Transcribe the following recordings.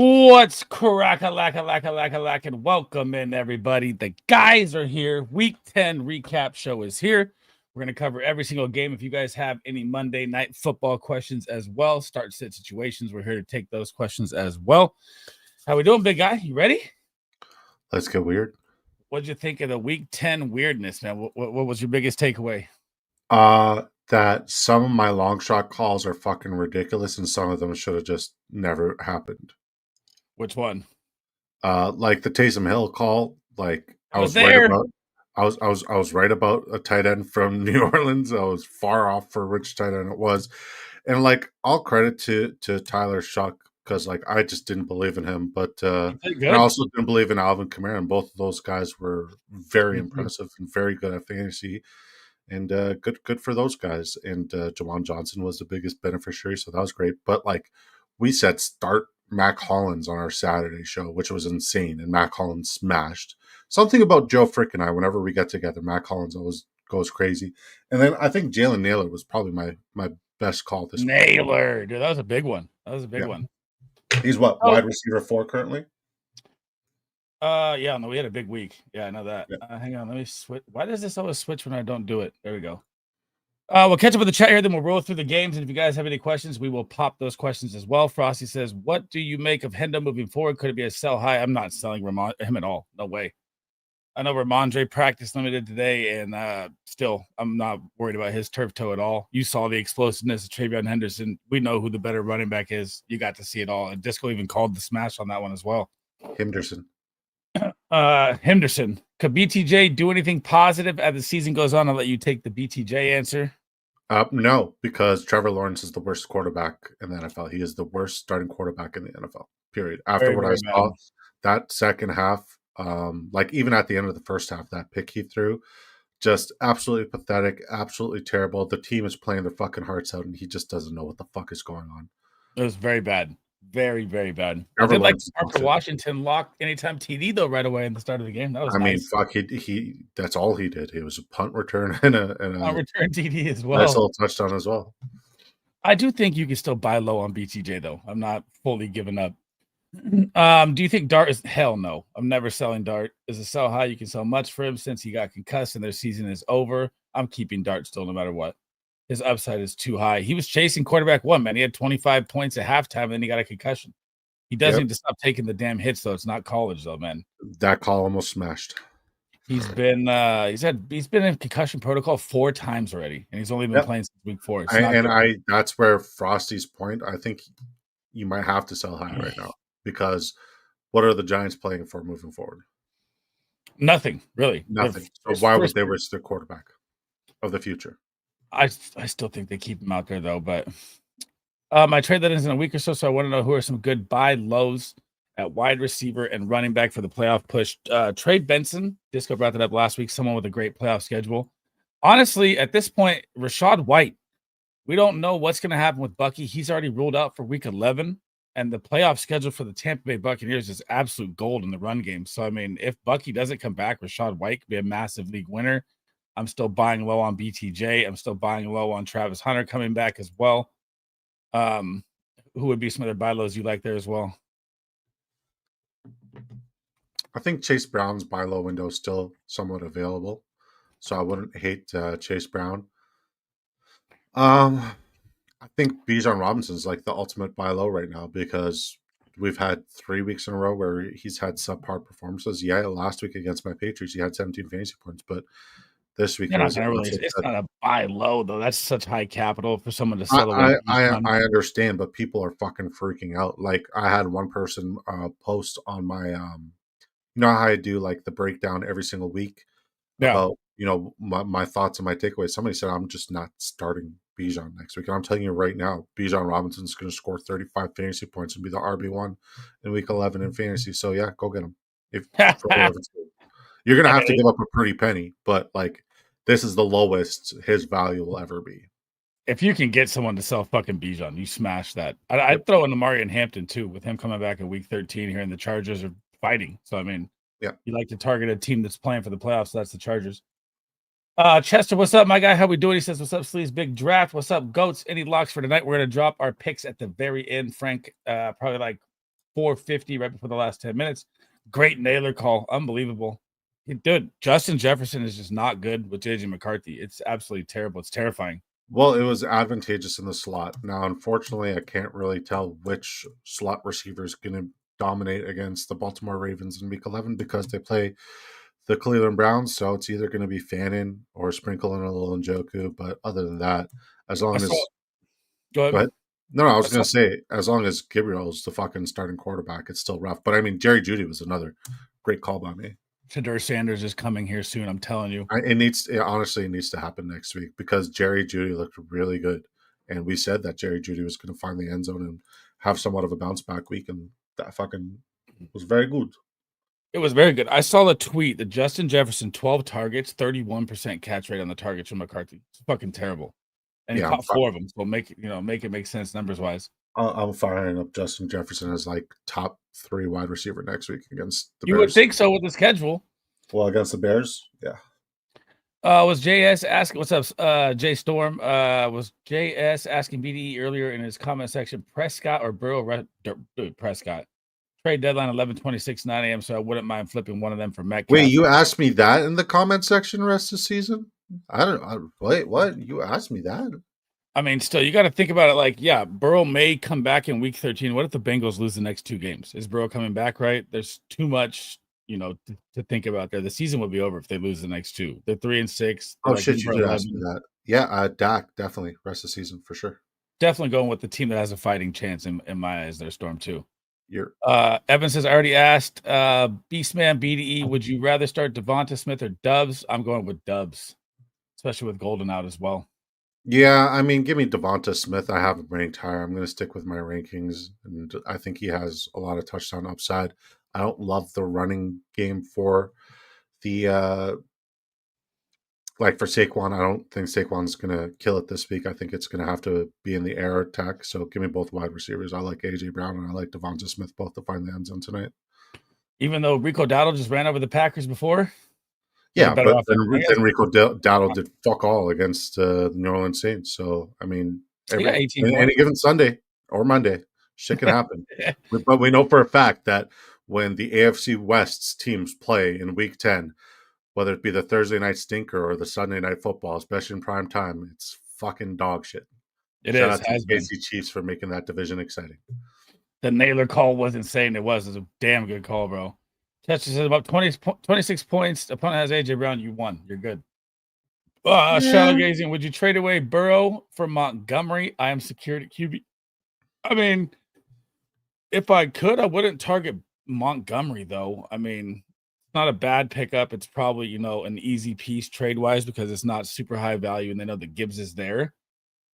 What's crack-a-lack, and welcome in, everybody. The guys are here. Week 10 recap show is here. We're going to cover every single game. If you guys have any Monday night football questions as well, start sit situations, we're here to take those questions as well. How we doing, big guy? You ready? Let's get weird. What'd you think of the Week 10 weirdness, man? What was your biggest takeaway? That some of my long shot calls are fucking ridiculous, and some of them should have just never happened. Which one? Like the Taysom Hill call. Like I was there. I was right about a tight end from New Orleans. I was far off for which tight end it was, and like all credit to Tyler Shuck because like I just didn't believe in him, but and I also didn't believe in Alvin Kamara, and both of those guys were very impressive and very good at fantasy. And good for those guys. And Jawan Johnson was the biggest beneficiary, so that was great. But like we said, start Mac Hollins on our Saturday show, which was insane, and Mac Hollins smashed. Something about Joe Frick and I, whenever we get together, Mac Hollins always goes crazy. And then I think Jalen Naylor was probably my best call this week. Naylor, dude, that was a big one. One. He's what, wide receiver 4 currently? Yeah, no, we had a big week. Yeah, I know that. Yeah. Hang on, let me switch. Why does this always switch when I don't do it? There we go. We'll catch up with the chat here, then we'll roll through the games. And if you guys have any questions, we will pop those questions as well. Frosty says, what do you make of Hendo moving forward? Could it be a sell high? I'm not selling him at all. No way. I know Ramondre practice limited today, and still, I'm not worried about his turf toe at all. You saw the explosiveness of Travion Henderson. We know who the better running back is. You got to see it all. And Disco even called the smash on that one as well. Henderson. Henderson. Could BTJ do anything positive as the season goes on? I'll let you take the BTJ answer. No, because Trevor Lawrence is the worst quarterback in the NFL. He is the worst starting quarterback in the NFL, period. After what I saw, that second half, like even at the end of the first half, that pick he threw, just absolutely pathetic, absolutely terrible. The team is playing their fucking hearts out, and he just doesn't know what the fuck is going on. It was very bad. Very, very bad. I did like Parker Washington locked anytime TD though right away in the start of the game. That was nice. Fuck, he that's all he did. It was a punt return and a return TD as well. Nice little touchdown as well. I do think you can still buy low on BTJ though. I'm not fully giving up. Do you think Dart is hell no? I'm never selling Dart. Is a sell high. You can sell much for him since he got concussed and their season is over. I'm keeping Dart still no matter what. His upside is too high. He was chasing quarterback one, man. He had 25 points at halftime, and then he got a concussion. He does need to stop taking the damn hits, though. It's not college, though, man. That call almost smashed. He's been in concussion protocol 4 times already, and he's only been playing since week 4. That's where Frosty's point. I think you might have to sell high right now because what are the Giants playing for moving forward? Nothing, really. Nothing. So why would they risk their quarterback of the future? I still think they keep him out there though, but my trade that is in a week or so I want to know who are some good buy lows at wide receiver and running back for the playoff push. Trade Benson, Disco brought that up last week, someone with a great playoff schedule. Honestly, at this point, Rachaad White, we don't know what's going to happen with Bucky. He's already ruled out for week 11, and the playoff schedule for the Tampa Bay Buccaneers is absolute gold in the run game. So, I mean, if Bucky doesn't come back, Rachaad White could be a massive league winner. I'm still buying low on BTJ. I'm still buying low on Travis Hunter coming back as well. Who would be some other buy lows you like there as well? I think Chase Brown's buy low window is still somewhat available, so I wouldn't hate Chase Brown. I think Bijan Robinson's like the ultimate buy low right now because we've had 3 weeks in a row where he's had subpar performances. Yeah, last week against my Patriots, he had 17 fantasy points, but this week it's not a buy low though. That's such high capital for someone to sell. I understand, but people are fucking freaking out. Like I had one person post on my you know how I do like the breakdown every single week about my thoughts and my takeaways. Somebody said I'm just not starting Bijan next week, and I'm telling you right now, Bijan Robinson's going to score 35 fantasy points and be the RB1 in week 11 in fantasy. So yeah, go get him. You're going to have to give up a pretty penny, but like. This is the lowest his value will ever be. If you can get someone to sell fucking Bijan, you smash that. I'd throw in Amari and Hampton too, with him coming back in week 13 here, and the Chargers are fighting. So I mean, you like to target a team that's playing for the playoffs. So that's the Chargers. Chester, what's up, my guy? How we doing? He says, "What's up, Sleeves? Big draft. What's up, goats? Any locks for tonight? We're gonna drop our picks at the very end, Frank. Probably like 450 right before the last 10 minutes. Great Naylor call. Unbelievable. Dude, Justin Jefferson is just not good with JJ McCarthy. It's absolutely terrible. It's terrifying. Well, it was advantageous in the slot. Now, unfortunately, I can't really tell which slot receiver is going to dominate against the Baltimore Ravens in Week 11 because they play the Cleveland Browns. So it's either going to be Fannin or sprinkle in a little Njoku. But other than that, as long as Go ahead. Go ahead. No, I was going to say, as long as Gabriel is the fucking starting quarterback, it's still rough. But I mean, Jerry Jeudy was another great call by me. Shadur Sanders is coming here soon. I'm telling you. It honestly needs to happen next week because Jerry Jeudy looked really good. And we said that Jerry Jeudy was going to find the end zone and have somewhat of a bounce back week. And that fucking was very good. It was very good. I saw the tweet that Justin Jefferson, 12 targets, 31% catch rate on the targets from McCarthy. It's fucking terrible. And he caught 4 of them. So make it make sense numbers wise. I'm firing up Justin Jefferson as like top 3 wide receiver next week against the Bears. You would think so with the schedule. Well, against the Bears, yeah. Was JS asking what's up? Jay Storm. Was JS asking BDE earlier in his comment section, Prescott or Burrow? Prescott. Trade deadline 11/26, 9 a.m. So I wouldn't mind flipping one of them for Metcalf. Wait, you asked me that in the comment section rest of the season? Wait, what? You asked me that? I mean, still, you got to think about it like, yeah, Burrow may come back in week 13. What if the Bengals lose the next 2 games? Is Burrow coming back, right? There's too much, to think about there. The season will be over if they lose the next 2. They're 3-6. Oh, shit, you did ask me that. Yeah, Dak, definitely. Rest of the season, for sure. Definitely going with the team that has a fighting chance in my eyes. They're Storm, too. Evan says, I already asked Beastman BDE, would you rather start Devonta Smith or Dubs? I'm going with Dubs, especially with Golden out as well. Yeah, I mean, give me Devonta Smith. I have him ranked higher. I'm going to stick with my rankings, and I think he has a lot of touchdown upside. I don't love the running game for the for Saquon. I don't think Saquon's going to kill it this week. I think it's going to have to be in the air attack. So give me both wide receivers. I like AJ Brown and I like Devonta Smith both to find the end zone tonight. Even though Rico Dowdle just ran over the Packers before. Yeah, but then Rico Dowdle did fuck all against the New Orleans Saints. So, I mean, any given Sunday or Monday, shit can happen. But we know for a fact that when the AFC West's teams play in Week 10, whether it be the Thursday night stinker or the Sunday night football, especially in prime time, it's fucking dog shit. Shout out to the KC Chiefs for making that division exciting. The Naylor call was insane. It was a damn good call, bro. Catches about 26 points. The opponent has AJ Brown. You won. You're good. Shallow gazing. Would you trade away Burrow for Montgomery? I am secured at QB. I mean, if I could, I wouldn't target Montgomery, though. I mean, it's not a bad pickup. It's probably, an easy piece trade-wise because it's not super high value and they know that Gibbs is there.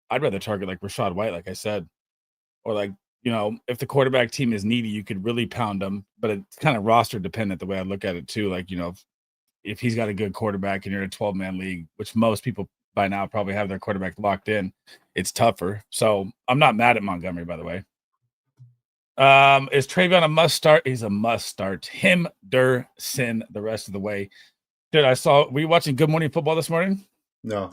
I'd rather target like Rachaad White, like I said. Or like, if the quarterback team is needy, you could really pound them, but it's kind of roster dependent the way I look at it too. Like, if he's got a good quarterback and you're in a 12-man league, which most people by now probably have their quarterback locked in, it's tougher. So I'm not mad at Montgomery, by the way. Is Travion a must start? He's a must start. Him, Sin, the rest of the way. Dude, were you watching Good Morning Football this morning? No.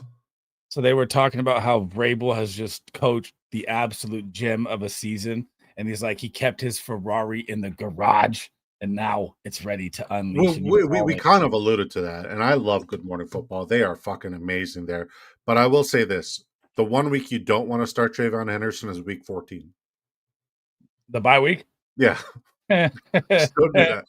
So they were talking about how Vrabel has just coached the absolute gem of a season. And he's like, he kept his Ferrari in the garage and now it's ready to unleash. We kind of alluded to that. And I love Good Morning Football. They are fucking amazing there. But I will say this. The 1 week you don't want to start Trayvon Henderson is week 14. The bye week? Yeah. Still do that.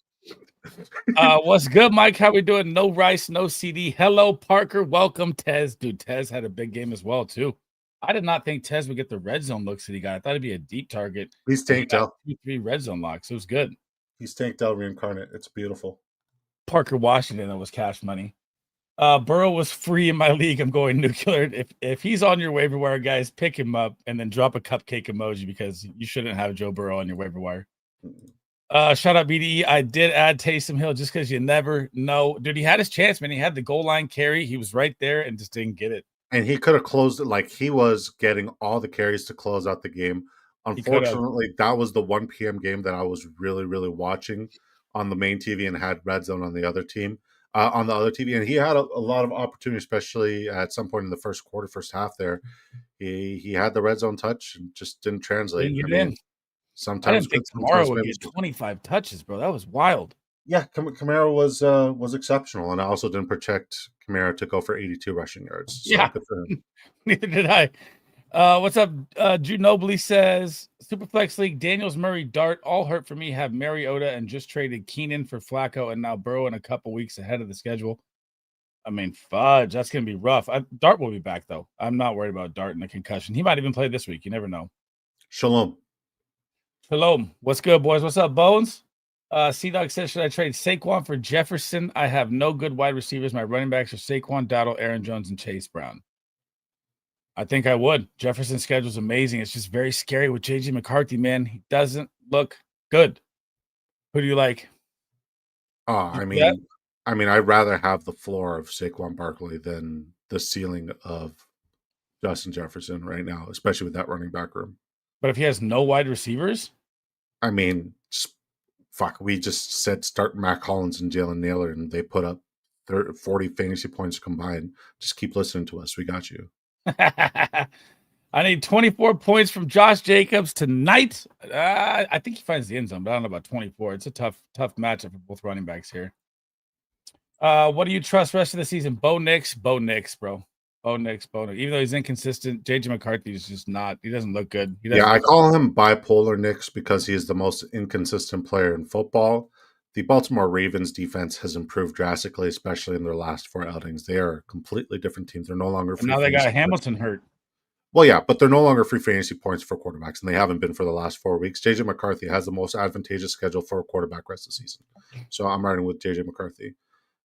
What's good, Mike? How we doing? No Rice, no CD. Hello, Parker. Welcome, Tez. Dude, Tez had a big game as well, too. I did not think Tez would get the red zone looks that he got. I thought it'd be a deep target. He's tanked out 2-3 red zone locks. It was good. He's tanked out reincarnate. It's beautiful. Parker Washington, that was cash money. Burrow was free in my league. I'm going nuclear. If he's on your waiver wire, guys, pick him up and then drop a cupcake emoji because you shouldn't have Joe Burrow on your waiver wire. Shout out BDE. I did add Taysom Hill just because you never know. Dude, he had his chance, man. He had the goal line carry. He was right there and just didn't get it. And he could have closed it. Like, he was getting all the carries to close out the game. Unfortunately, that was the 1 p.m. game that I was really, really watching on the main TV and had red zone on the other team. On the other TV, and he had a lot of opportunity, especially at some point in the first quarter, first half there. He had the red zone touch and just didn't translate. I Sometimes didn't good, think sometimes Kamara would maybe. get 25 touches, bro. That was wild. Yeah, Kamara was exceptional, and I also didn't project Kamara to go for 82 rushing yards. So Yeah, good for him. neither did I. What's up? Drew Nobley says Superflex League, Daniels, Murray, Dart, all hurt for me. Have Mariota and just traded Keenan for Flacco and now Burrow in a couple weeks ahead of the schedule. I mean, fudge, that's gonna be rough. Dart will be back though. I'm not worried about Dart and the concussion. He might even play this week. You never know. Shalom. Shalom. What's good, boys? What's up, Bones? C Dog says, should I trade Saquon for Jefferson? I have no good wide receivers. My running backs are Saquon, Dowdle, Aaron Jones, and Chase Brown. I think I would. Jefferson's schedule is amazing. It's just very scary with JJ McCarthy, man. He doesn't look good. Who do you like? I Yeah. mean, I'd rather have the floor of Saquon Barkley than the ceiling of Justin Jefferson right now, especially with that running back room. But if he has no wide receivers, I mean, fuck, we just said start Matt Collins and Jalen Naylor, and they put up 40 fantasy points combined. Just keep listening to us. We got you. I need 24 points from Josh Jacobs tonight. I think he finds the end zone, but I don't know about 24. It's a tough matchup for both running backs here. What do you trust rest of the season? Bo Nix, bro. Bo Nix. Even though he's inconsistent, JJ McCarthy is just not. He doesn't look good. Yeah, I call him bipolar Nix because he is the most inconsistent player in football. The Baltimore Ravens defense has improved drastically, especially in their last 4 outings. They are a completely different team. They're no longer free. Now they got Hamilton hurt. Well, yeah, but they're no longer free fantasy points for quarterbacks, and they haven't been for the last 4 weeks. JJ McCarthy has the most advantageous schedule for a quarterback rest of the season. So I'm riding with JJ McCarthy.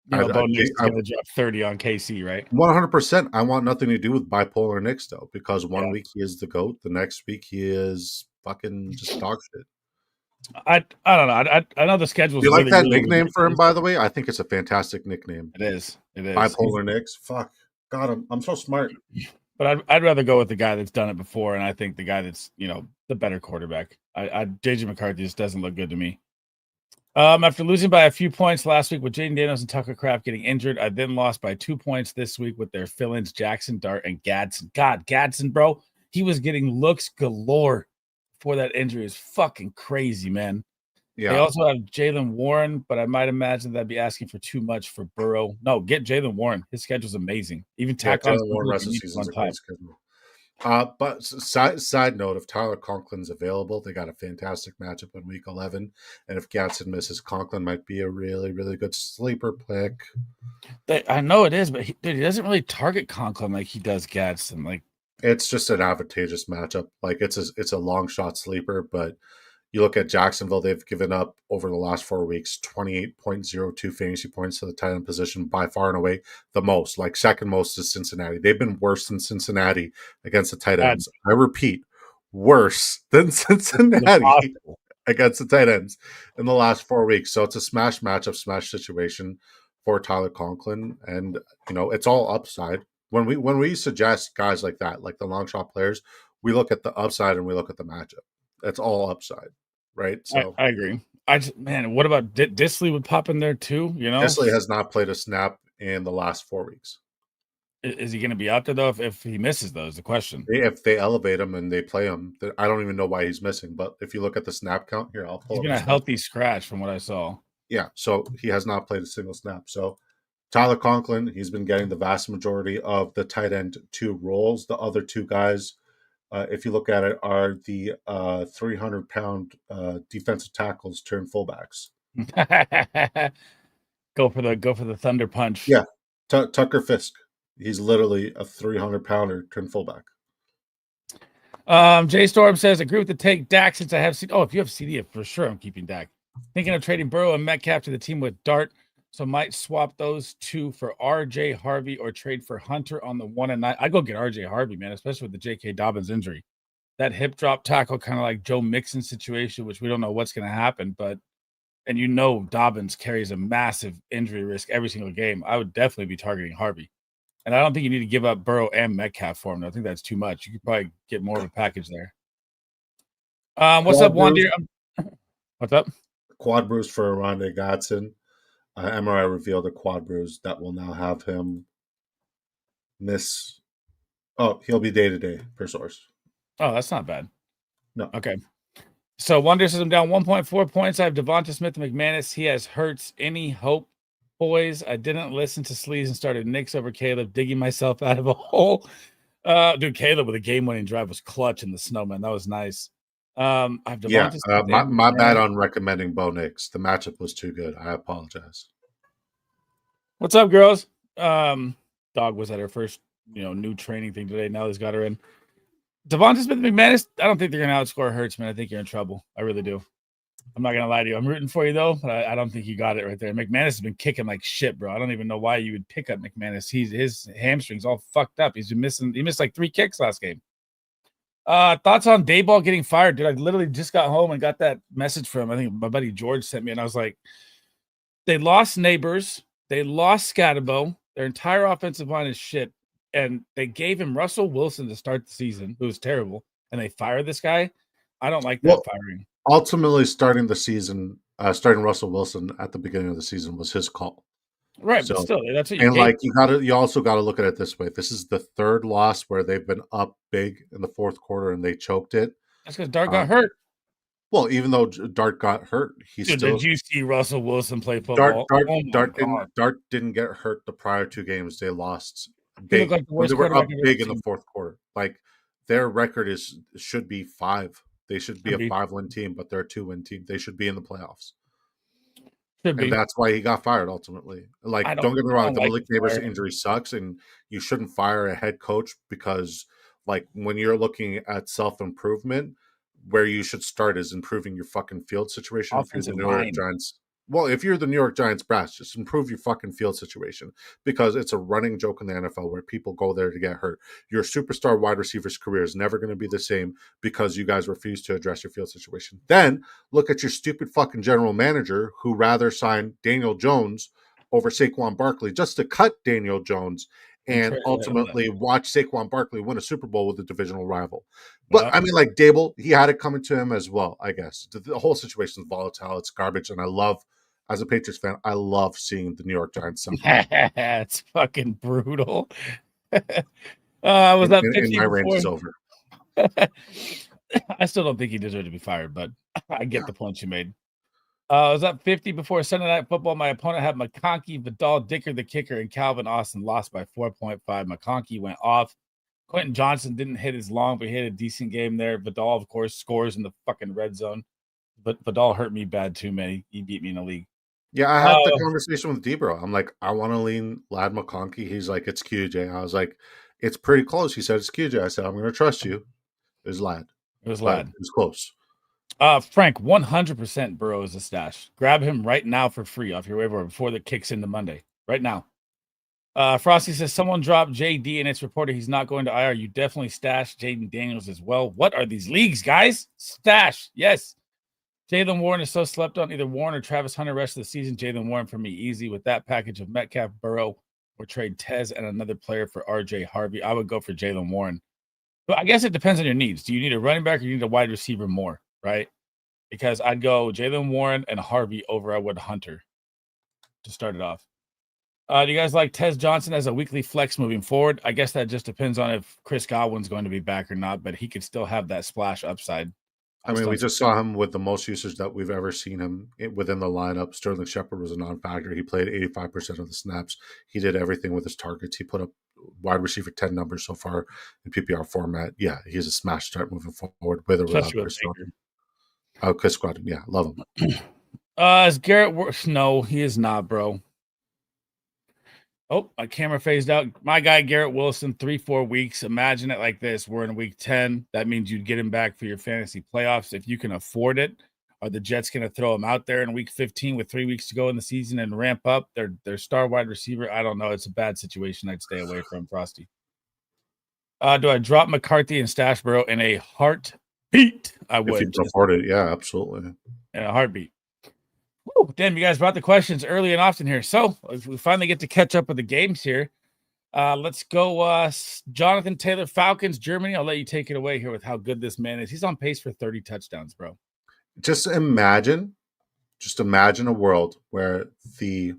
You know, Bo Nix is going to drop 30 on KC, right? 100%. I want nothing to do with bipolar Nix, though, because one week he is the GOAT, the next week he is fucking just dog shit. I don't know. I know the schedule. You like that nickname for him, by the way? I think it's a fantastic nickname. It is. Bipolar Nix. Fuck. God, I'm so smart. But I'd rather go with the guy that's done it before, and I think the guy that's the better quarterback. JJ McCarthy just doesn't look good to me. After losing by a few points last week with Jaden Daniels and Tucker Kraft getting injured, I then lost by 2 points this week with their fill-ins Jackson Dart and Gadsden. God, Gadsden, bro, he was getting looks galore before that injury. Is fucking crazy, man. Yeah. They also have Jalen Warren, but I might imagine that'd be asking for too much for Burrow. No, get Jalen Warren. His schedule's amazing. Even tack on Jalen Warren rest of the season's a great schedule. But side note, if Tyler Conklin's available, they got a fantastic matchup in Week 11. And if Gadsden misses, Conklin might be a really, really good sleeper pick. I know it is, but he doesn't really target Conklin like he does Gadsden. Like, it's just an advantageous matchup. Like it's a long shot sleeper, but you look at Jacksonville, they've given up over the last 4 weeks 28.02 fantasy points to the tight end position, by far and away the most. Like second most is Cincinnati. They've been worse than Cincinnati against the tight ends. I repeat, worse than Cincinnati against the tight ends in the last 4 weeks. So it's a smash matchup, smash situation for Tyler Conklin, and it's all upside. When we suggest guys like that, like the long shot players, we look at the upside and we look at the matchup. That's all upside, right? So I agree. What about Disley would pop in there too? Disley has not played a snap in the last 4 weeks. Is he going to be out there though? If he misses, though, is the question. If they elevate him and they play him, I don't even know why he's missing. But if you look at the snap count here, I'll pull. He's been a healthy scratch from what I saw. Yeah, so he has not played a single snap. So Tyler Conklin, he's been getting the vast majority of the tight end 2 roles. The other 2 guys, if you look at it, are the 300-pound defensive tackles turned fullbacks. Go for the thunder punch. Yeah, Tucker Fisk. He's literally a 300-pounder turned fullback. Jay Storm says, agree with the take. Dak, since I have CD. Oh, if you have CD, for sure I'm keeping Dak. Thinking of trading Burrow and Metcalf to the team with Dart. So might swap those 2 for RJ Harvey or trade for Hunter on the 1 and 9. I go get RJ Harvey, man, especially with the J.K. Dobbins injury. That hip drop tackle, kind of like Joe Mixon situation, which we don't know what's going to happen. And Dobbins carries a massive injury risk every single game. I would definitely be targeting Harvey. And I don't think you need to give up Burrow and Metcalf for him. I think that's too much. You could probably get more of a package there. What's up, Wandir? What's up? Quad bruise for Rondé Godson. MRI revealed a quad bruise that will now have him miss. Oh, he'll be day-to-day per source. Oh, that's not bad. No. Okay. So Wonder says I'm down 1.4 points. I have Devonta Smith and McManus. He has Hurts. Any hope, boys? I didn't listen to Sleaze and started Knicks over Caleb, digging myself out of a hole. Dude, Caleb with a game-winning drive was clutch in the snow, man. That was nice. I have Yeah, Devonta Smith and my bad McManus. on recommending Bo Nix. The matchup was too good. I apologize. What's up, girls? Dog was at her first, new training thing today. Now he's got her in. Devonta Smith and McManus, I don't think they're going to outscore Hurts, man. I think you're in trouble. I really do. I'm not going to lie to you. I'm rooting for you, though, but I don't think you got it right there. McManus has been kicking like shit, bro. I don't even know why you would pick up McManus. His hamstring's all fucked up. He missed like 3 kicks last game. Thoughts on Dayball getting fired? Dude, I literally just got home and got that message from, I think my buddy George sent me, and I was like, they lost Neighbors. They lost Scatterbo. Their entire offensive line is shit. And they gave him Russell Wilson to start the season, who was terrible, and they fired this guy. I don't like that firing. Ultimately, starting Russell Wilson at the beginning of the season was his call. Right, So, but still, that's what you and gave. like you also got to look at it this way. This is the third loss where they've been up big in the fourth quarter and they choked it. That's because Dart got hurt. Well, even though Dart got hurt, Did you see Russell Wilson play football? Dart didn't get hurt the prior 2 games. They lost He big looked like the when worst they were up quarterback I've ever big in the seen. fourth quarter. Like their record should be 5. They should be a 5-win team, but they're a 2-win team. They should be in the playoffs. And that's why he got fired ultimately. Like, don't get me wrong, the Malik Neighbors injury sucks, and you shouldn't fire a head coach because, like, when you're looking at self-improvement, where you should start is improving your fucking field situation. If you're the New York Giants, if you're the New York Giants brass, just improve your fucking field situation because it's a running joke in the NFL where people go there to get hurt. Your superstar wide receiver's career is never going to be the same because you guys refuse to address your field situation. Then look at your stupid fucking general manager who rather signed Daniel Jones over Saquon Barkley just to cut Daniel Jones and ultimately watch Saquon Barkley win a Super Bowl with a divisional rival. But I mean, like Dable, he had it coming to him as well, I guess. The whole situation is volatile. It's garbage. And as a Patriots fan, I love seeing the New York Giants suffer. It's fucking brutal. Was that 50 and my before? reign is over. I still don't think he deserved to be fired, but I get the point you made. I was up 50 before Sunday Night Football. My opponent had McConkey, Vidal, Dicker, the kicker, and Calvin Austin lost by 4.5. McConkey went off. Quentin Johnson didn't hit as long, but he had a decent game there. Vidal, of course, scores in the fucking red zone. But Vidal hurt me bad too, man. He beat me in the league. Yeah, I had the conversation with Debro. I'm like, I want to lean Lad McConkey. He's like, it's QJ. I was like, it's pretty close. He said, it's QJ. I said, I'm going to trust you. It was Lad. It was Lad. It was close. Frank, 100% Burrow is a stash. Grab him right now for free off your waiver before that kicks into Monday. Right now. Frosty says, someone dropped JD and it's reported he's not going to IR. You definitely stash Jaden Daniels as well. What are these leagues, guys? Stash. Yes. Jalen Warren is so slept on. Either Warren or Travis Hunter rest of the season. Jalen Warren for me, easy with that package of Metcalf, Burrow, or trade Tez and another player for RJ Harvey. I would go for Jalen Warren. But I guess it depends on your needs. Do you need a running back or you need a wide receiver more, right? Because I'd go Jalen Warren and Harvey over I would Hunter to start it off. Do you guys like Tez Johnson as a weekly flex moving forward? I guess that just depends on if Chris Godwin's going to be back or not, but he could still have that splash upside. I mean, we just saw him with the most usage that we've ever seen him within the lineup. Sterling Shepard was a non-factor. He played 85% of the snaps. He did everything with his targets. He put up wide receiver 10 numbers so far in PPR format. Yeah, he's a smash start moving forward with or without Chris Godwin. Oh, Chris Godwin. Yeah, love him. Is Garrett? No, he is not, bro. Oh, my camera phased out. My guy, Garrett Wilson, 3-4 weeks. Imagine it like this. We're in week 10. That means you'd get him back for your fantasy playoffs if you can afford it. Are the Jets going to throw him out there in week 15 with 3 weeks to go in the season and ramp up their star wide receiver? I don't know. It's a bad situation. I'd stay away from Frosty. Do I drop McCarthy and stash Burrow in a heartbeat? I would. If you can afford it, yeah, absolutely. In a heartbeat. Woo, damn, you guys brought the questions early and often here. So we finally get to catch up with the games here. Let's go. Jonathan Taylor, Falcons, Germany. I'll let you take it away here with how good this man is. He's on pace for 30 touchdowns, bro. Just imagine a world where the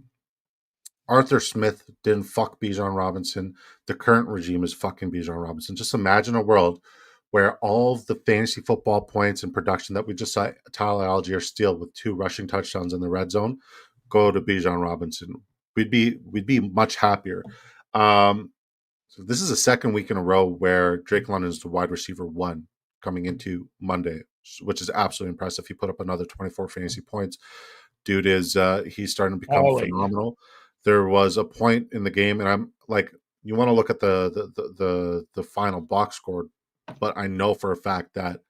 Arthur Smith didn't fuck Bijan Robinson. The current regime is fucking Bijan Robinson. Just imagine a world where all of the fantasy football points and production that we just saw Tyler Algier steal with 2 rushing touchdowns in the red zone go to Bijan Robinson. We'd be much happier. So this is the second week in a row where Drake London is the wide receiver 1 coming into Monday, which is absolutely impressive. He put up another 24 fantasy points. Dude is he's starting to become phenomenal. There was a point in the game, and I'm like, you want to look at the final box score, but I know for a fact that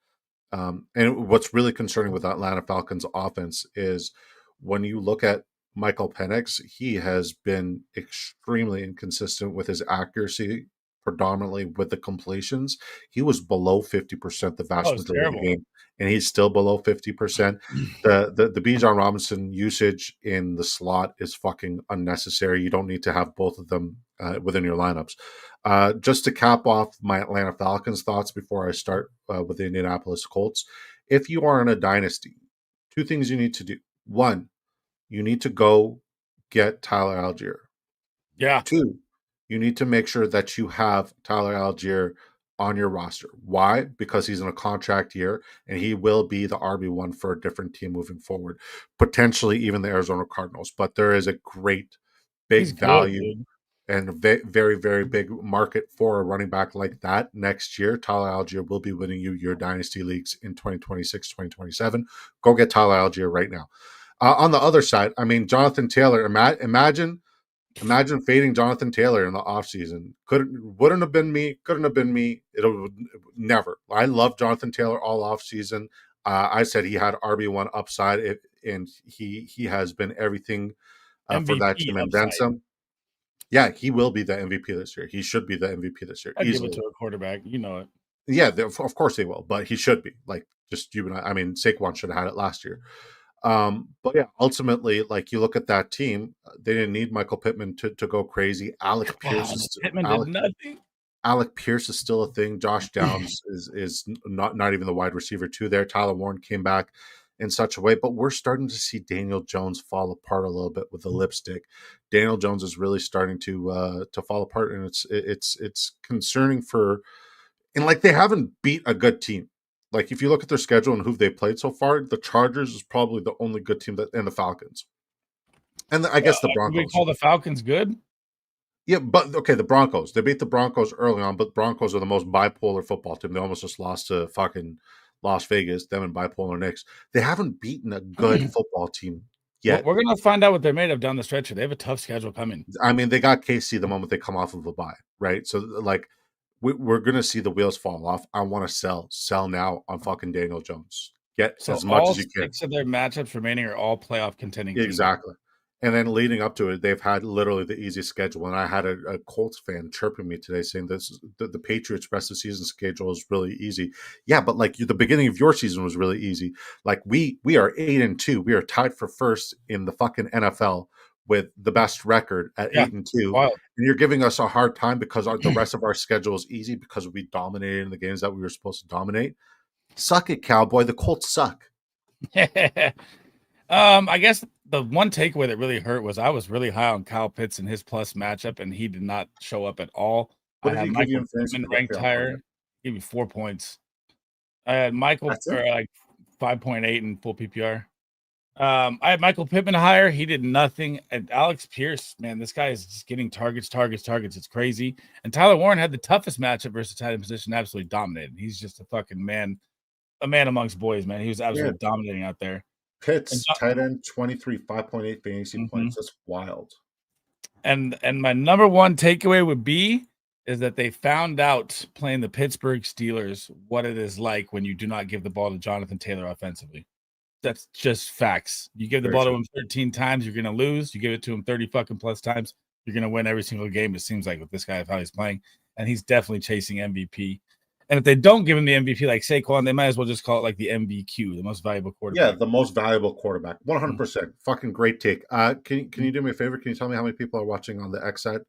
and what's really concerning with the Atlanta Falcons offense is when you look at Michael Penix, he has been extremely inconsistent with his accuracy, predominantly with the completions. He was below 50% the vast majority of the game, and he's still below 50%. The Bijan Robinson usage in the slot is fucking unnecessary. You don't need to have both of them within your lineups. Just to cap off my Atlanta Falcons thoughts before I start with the Indianapolis Colts, if you are in a dynasty, 2 things you need to do. 1, you need to go get Tyler Algier. Yeah. 2, you need to make sure that you have Tyler Algier on your roster. Why? Because he's in a contract year and he will be the RB1 for a different team moving forward, potentially even the Arizona Cardinals. But there is a great big value and a very, very big market for a running back like that next year. Tyler Algier will be winning you your dynasty leagues in 2026, 2027. Go get Tyler Algier right now. On the other side, I mean, Jonathan Taylor, imagine fading Jonathan Taylor in the offseason. Wouldn't have been me. Couldn't have been me. It'll never. I love Jonathan Taylor all offseason. I said he had RB1 upside, and he has been everything for that team and then some. Yeah, he will be the MVP this year. He should be the MVP this year. I'd easily give it to a quarterback. You know it. Yeah, of course they will, but he should be. Like, just you and I mean, Saquon should have had it last year. But yeah, ultimately, like you look at that team, they didn't need Michael Pittman to go crazy. Alec Pierce is still a thing. Josh Downs is not even the wide receiver 2 there. Tyler Warren came back in such a way, but we're starting to see Daniel Jones fall apart a little bit with the lipstick. Daniel Jones is really starting to fall apart, and it's concerning and like they haven't beat a good team. Like if you look at their schedule and who they played so far, the Chargers is probably the only good team and the Falcons, and I guess the Broncos. We call the Falcons good. Yeah, but okay, the Broncos. They beat the Broncos early on, but Broncos are the most bipolar football team. They almost just lost to fucking Las Vegas, them and bipolar Knicks. They haven't beaten a good football team yet. We're going to find out what they're made of down the stretch. They have a tough schedule coming. I mean, they got KC the moment they come off of a bye, right? So, like, we're going to see the wheels fall off. I want to sell now on fucking Daniel Jones. Get as much as you can. 6 of their matchups remaining are all playoff contending teams. Exactly. And then leading up to it, they've had literally the easiest schedule. And I had a Colts fan chirping me today saying the Patriots' rest of season schedule is really easy. Yeah, but like the beginning of your season was really easy. Like we are 8-2. We are tied for first in the fucking NFL with the best record at 8-2. Wow. And you're giving us a hard time because the rest of our schedule is easy because we dominated in the games that we were supposed to dominate. Suck it, Cowboy. The Colts suck. I guess the one takeaway that really hurt was I was really high on Kyle Pitts in his plus matchup, and he did not show up at all. What I had Michael Pittman ranked higher. Give me 4 points. I had Michael like 5.8 in full PPR. I had Michael Pittman higher. He did nothing. And Alex Pierce, man, this guy is just getting targets. It's crazy. And Tyler Warren had the toughest matchup versus tight end position, absolutely dominated. He's just a fucking man, a man amongst boys, man. He was absolutely dominating out there. Pitts, tight end, 23, 5.8 fantasy points. That's wild. And my number one takeaway would be is that they found out playing the Pittsburgh Steelers what it is like when you do not give the ball to Jonathan Taylor offensively. That's just facts. You give the ball to him 13 times, you're going to lose. You give it to him 30 fucking plus times, you're going to win every single game, it seems like, with this guy, of how he's playing. And he's definitely chasing MVP. And if they don't give him the MVP like Saquon, they might as well just call it like the MVQ, the most valuable quarterback. Yeah, the most valuable quarterback. 100%. Fucking great take. Can you do me a favor? Can you tell me how many people are watching on the X side?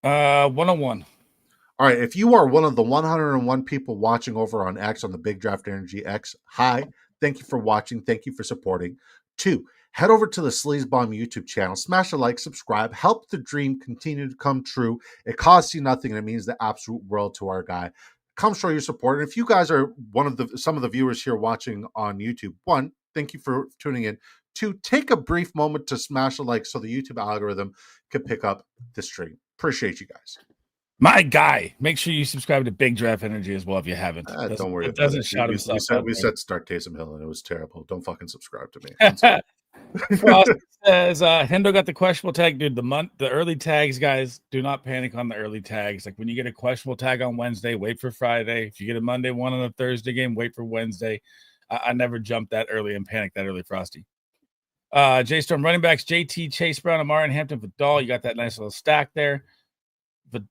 101. All right. If you are one of the 101 people watching over on X on the Big Draft Energy X, hi. Thank you for watching. Thank you for supporting. 2, head over to the Sleazebomb YouTube channel. Smash a like, subscribe. Help the dream continue to come true. It costs you nothing, and it means the absolute world to our guy. come show your support. And if you guys are some of the viewers here watching on YouTube, one, thank you for tuning in. Two, take a brief moment to smash a like so the YouTube algorithm can pick up the stream. Appreciate you guys. My guy, make sure you subscribe to Big Draft Energy as well if you haven't. Don't worry it about doesn't it. shout himself out We there. said start Taysom Hill and it was terrible. Don't fucking subscribe to me. Frost says Hendo got the questionable tag, dude. The early tags, guys, do not panic on the early tags. Like when you get a questionable tag on Wednesday, wait for Friday. If you get a Monday one on a Thursday game, wait for Wednesday. I never jumped that early and panicked that early, Frosty. J Storm running backs, JT, Chase Brown, Amari, and Hampton Vidal. You got that nice little stack there.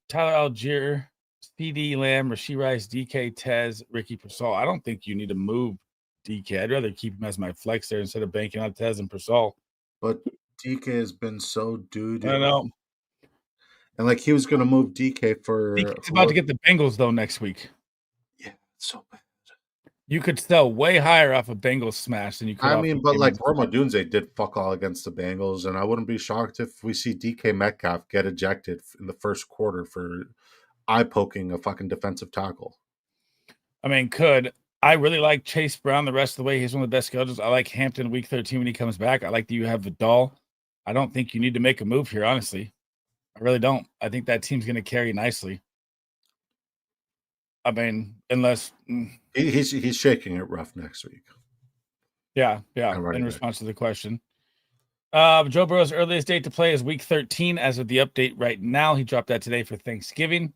Tyler Algier, CD Lamb, Rasheed Rice, DK, Tez, Ricky Persol. I don't think you need to move DK. I'd rather keep him as my flex there instead of banking on Tez and Persol. But DK has been so doo-doo. I know. And like he was going to move DK for. DK's about to get the Bengals though next week. Yeah, so bad. You could sell way higher off a Bengals smash than you could. I mean, but like Roma Dunze did fuck all against the Bengals, and I wouldn't be shocked if we see DK Metcalf get ejected in the first quarter for eye poking a fucking defensive tackle. I mean, I really like Chase Brown the rest of the way. He's one of the best schedules. I like Hampton week 13 when he comes back. I like that you have Vidal. I don't think you need to make a move here, honestly. I really don't. I think that team's going to carry nicely. I mean, unless he's shaking it rough next week. Yeah. In response to the question, Joe Burrow's earliest date to play is week 13 as of the update right now. He dropped that today for Thanksgiving.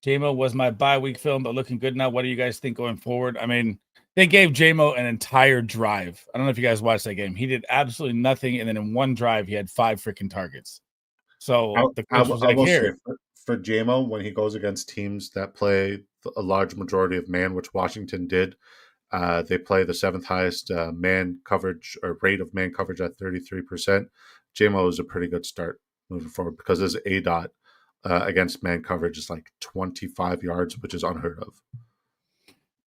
JMO was my bye week film, but looking good now. What do you guys think going forward? I mean, they gave JMO an entire drive. I don't know if you guys watched that game. He did absolutely nothing, and then in one drive, he had 5 freaking targets. So the coach was like, here. For JMO, when he goes against teams that play a large majority of man, which Washington did, they play the 7th highest man coverage or rate of man coverage at 33%. JMO is a pretty good start moving forward because his ADOT against man coverage is like 25 yards, which is unheard of.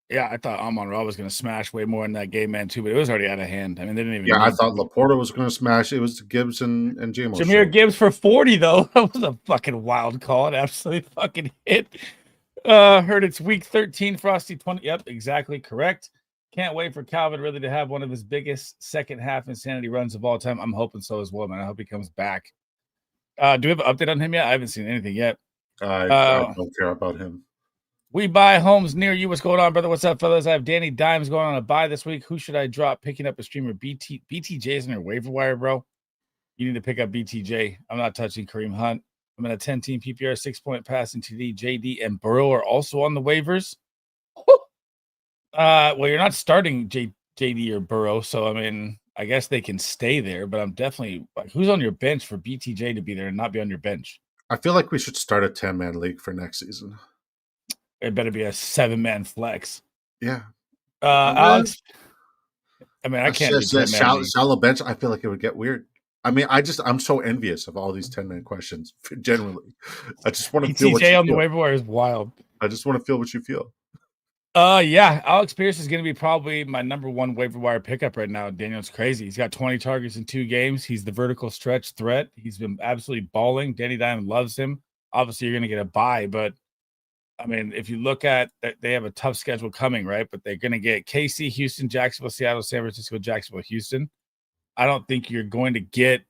Yeah, I thought Amon-Ra was going to smash way more in that game, man, too, but it was already out of hand. I mean, they didn't even. Yeah, I thought Laporta was going to smash. It was Gibbs and JMO. Jahmyr Gibbs for 40, though. That was a fucking wild call. It absolutely fucking hit. Heard it's week 13, Frosty 20. Yep, exactly correct. Can't wait for Calvin really to have one of his biggest second half insanity runs of all time. I'm hoping so as well, man. I hope he comes back. Do we have an update on him yet? I haven't seen anything yet. I don't care about him. We buy homes near you. What's going on, brother? What's up, fellas? I have Danny Dimes going on a buy this week. Who should I drop? Picking up a streamer. BTJ is in your waiver wire, bro. You need to pick up BTJ. I'm not touching Kareem Hunt. I'm in a 10-team PPR, 6-point passing TD. JD and Burrow are also on the waivers. Well, you're not starting JD or Burrow, so I mean, I guess they can stay there. But I'm definitely like, who's on your bench for BTJ to be there and not be on your bench? I feel like we should start a 10-man league for next season. It better be a 7-man flex. Yeah. Alex. I mean, I can't do shallow bench. I feel like it would get weird. I mean, I'm so envious of all these 10-man questions. Generally, I just want to feel what you feel. On the waiver wire is wild. I just want to feel what you feel. Yeah, Alex Pierce is going to be probably my number one waiver wire pickup right now. Daniel's crazy. He's got 20 targets in 2 games. He's the vertical stretch threat. He's been absolutely balling. Danny Diamond loves him. Obviously, you're going to get a bye, but I mean, if you look at that, they have a tough schedule coming, right? But they're going to get KC, Houston, Jacksonville, Seattle, San Francisco, Jacksonville, Houston. I don't think you're going to get.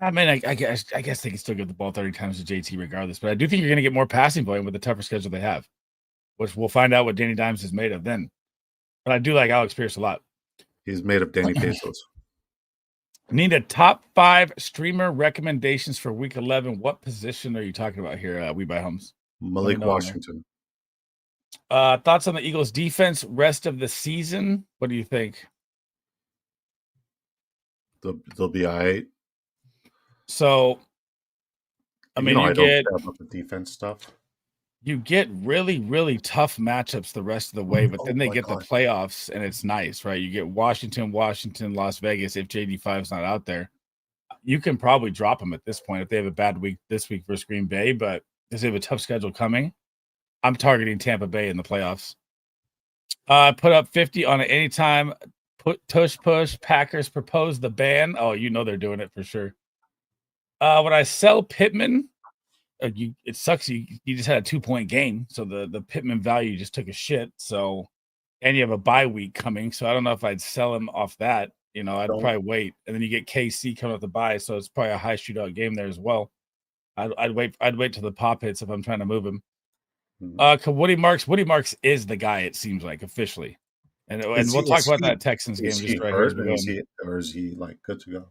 I mean, I guess they can still give the ball 30 times to JT regardless, but I do think you're going to get more passing volume with the tougher schedule they have, which we'll find out what Danny Dimes is made of then. But I do like Alex Pierce a lot. He's made of Danny Pesos. Need a top 5 streamer recommendations for week 11. What position are you talking about here? We buy homes. Malik Washington. Thoughts on the Eagles defense rest of the season? What do you think? They'll be all right. So, I mean, I don't care about the defense stuff. You get really, really tough matchups the rest of the way, but then they get the playoffs, and it's nice, right? You get Washington, Las Vegas. If JD5's not out there, you can probably drop them at this point if they have a bad week this week versus Green Bay, but because they have a tough schedule coming, I'm targeting Tampa Bay in the playoffs. Put up 50 on it anytime. Push. Packers propose the ban. Oh, you know they're doing it for sure. Would I sell Pittman it sucks. You just had a 2-point game, so the Pittman value just took a shit. So, and you have a bye week coming, so I don't know if I'd sell him off that. I'd probably wait, and then you get KC coming off the bye, so it's probably a high shootout game there as well. I'd wait. I'd wait till the pop hits if I'm trying to move him. Woody Marks is the guy. It seems like officially, and we'll talk about that Texans game just right here. Or is he like good to go?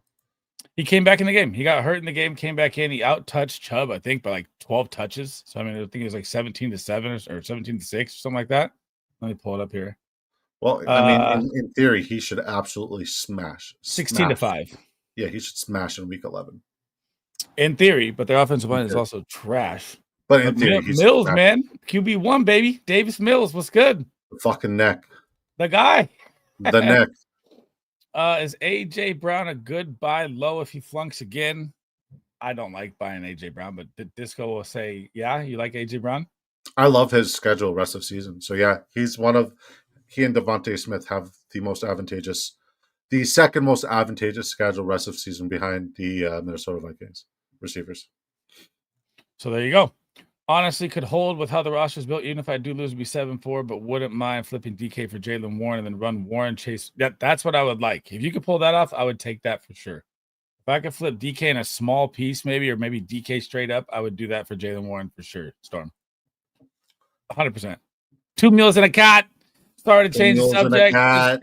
He came back in the game. He got hurt in the game, came back in. He out-touched Chubb, I think, by like 12 touches. So, I mean, I think it was like 17-7 or 17-6 or something like that. Let me pull it up here. Well, I mean, in theory, he should absolutely smash. 16-5. Yeah, he should smash in week 11. In theory, but their offensive line is also trash. But in theory, Mills, man. QB1, baby. Davis Mills, what's good? The fucking neck. The guy. The neck. Is A.J. Brown a good buy low if he flunks again? I don't like buying A.J. Brown, but the Disco will say, yeah, you like A.J. Brown? I love his schedule rest of season. So, yeah, he and Devontae Smith have the second most advantageous schedule rest of season behind the Minnesota Vikings receivers. So there you go. Honestly, could hold with how the roster is built. Even if I do lose, it'd be 7-4, but wouldn't mind flipping DK for Jaylen Warren and then run Warren Chase. That's what I would like. If you could pull that off, I would take that for sure. If I could flip DK in a small piece, maybe, or maybe DK straight up, I would do that for Jaylen Warren for sure. Storm. 100%. 2 meals and a cat. Sorry to change the subject.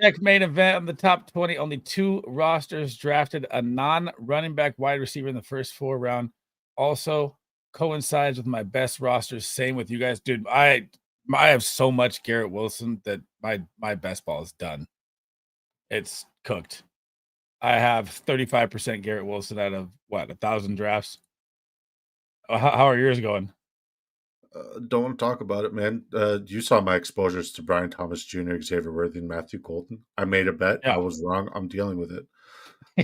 Check main event on the top 20. Only 2 rosters drafted a non-running back wide receiver in the first 4 round. Also coincides with my best rosters. Same with you guys, dude. I have so much Garrett Wilson that my best ball is done. It's cooked. I have 35% Garrett Wilson out of 1,000 drafts. How are yours going? Don't want to talk about it, man. You saw my exposures to Brian Thomas Jr., Xavier Worthy, and Matthew Colton. I made a bet. Yeah. I was wrong. I'm dealing with it.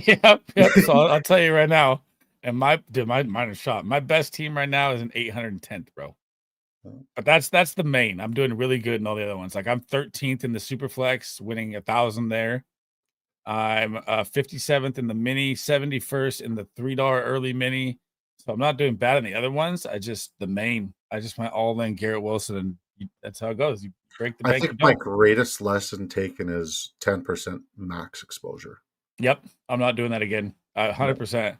Yep. So I'll tell you right now. And mine is shot. My best team right now is an 810th, bro. But that's the main. I'm doing really good in all the other ones. Like I'm 13th in the Superflex, winning 1,000 there. I'm 57th in the mini, 71st in the $3 early mini. So I'm not doing bad in the other ones. I just went all in Garrett Wilson, and that's how it goes. You break the bank. I think my greatest lesson taken is 10% max exposure. Yep, I'm not doing that again. 100%.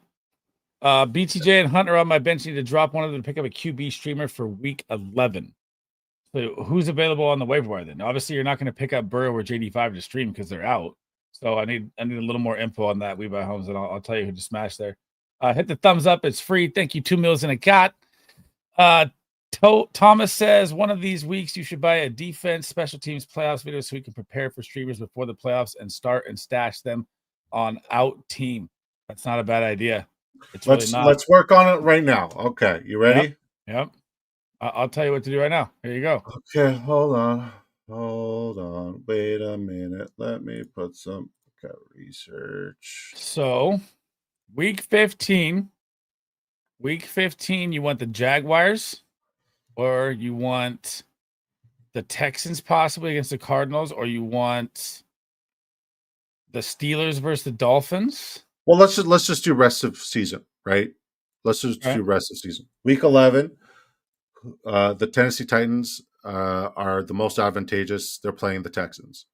BTJ and Hunter on my bench need to drop one of them to pick up a QB streamer for week 11. So who's available on the waiver wire then? Obviously, you're not going to pick up Burrow or JD5 to stream because they're out. So I need a little more info on that. We buy homes, and I'll tell you who to smash there. Hit the thumbs up. It's free. Thank you. 2 meals and a cat. Thomas says one of these weeks you should buy a defense special teams playoffs video so we can prepare for streamers before the playoffs and start and stash them on out team. That's not a bad idea. Let's work on it right now. Okay, you ready? Yep. I'll tell you what to do right now. Here you go. Okay, hold on. Wait a minute. Let me put some research. So, week 15, you want the Jaguars, or you want the Texans possibly against the Cardinals, or you want the Steelers versus the Dolphins? Well, let's just do rest of season, right? Let's just do rest of season. Week 11, the Tennessee Titans are the most advantageous. They're playing the Texans.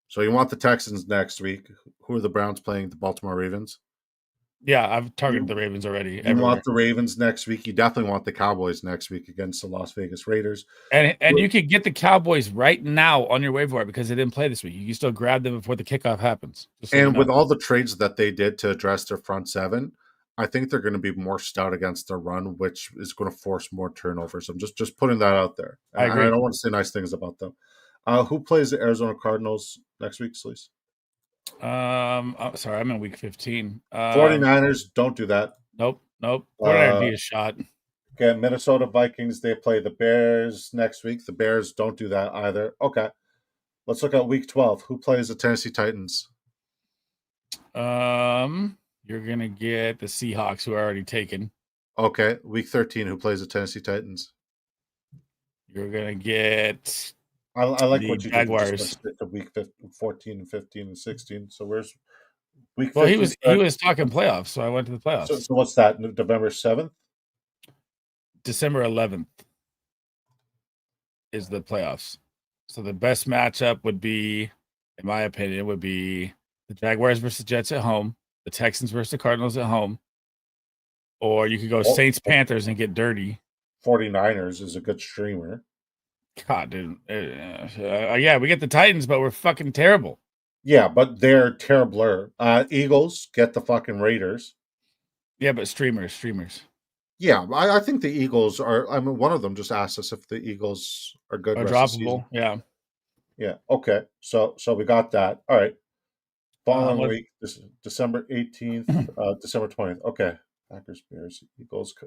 So you want the Texans next week. Who are the Browns playing? The Baltimore Ravens? Yeah, I've targeted the Ravens already. You want the Ravens next week. You definitely want the Cowboys next week against the Las Vegas Raiders. And you could get the Cowboys right now on your waiver wire because they didn't play this week. You can still grab them before the kickoff happens. And with all the trades that they did to address their front seven, I think they're going to be more stout against their run, which is going to force more turnovers. I'm just putting that out there. I agree. I don't want to say nice things about them. Who plays the Arizona Cardinals next week, Sleaze? Sorry, I'm in week 15. 49ers, don't do that. Nope. 49ers be a shot. Okay, Minnesota Vikings, they play the Bears next week. The Bears, don't do that either. Okay, let's look at week 12. Who plays the Tennessee Titans? You're going to get the Seahawks, who are already taken. Okay, week 13, who plays the Tennessee Titans? You're going to get I like what you Jaguars. did to week 14 and 15 and 16. So where's week 15? Well, he was talking playoffs, so I went to the playoffs. So what's that, November 7th? December 11th is the playoffs. So the best matchup would be, in my opinion, would be the Jaguars versus Jets at home, the Texans versus the Cardinals at home, or you could go Saints Panthers and get dirty. 49ers is a good streamer. God, dude. Yeah, we get the Titans, but we're fucking terrible. Yeah, but they're terribler. Eagles get the fucking Raiders. Yeah, but streamers. Yeah, I think the Eagles are. I mean, one of them just asked us if the Eagles are good. Or rest of the season. droppable. Yeah. Yeah. Okay. So we got that. All right. Following let's- week, December 18th, December 20th. Okay. Packers, Bears,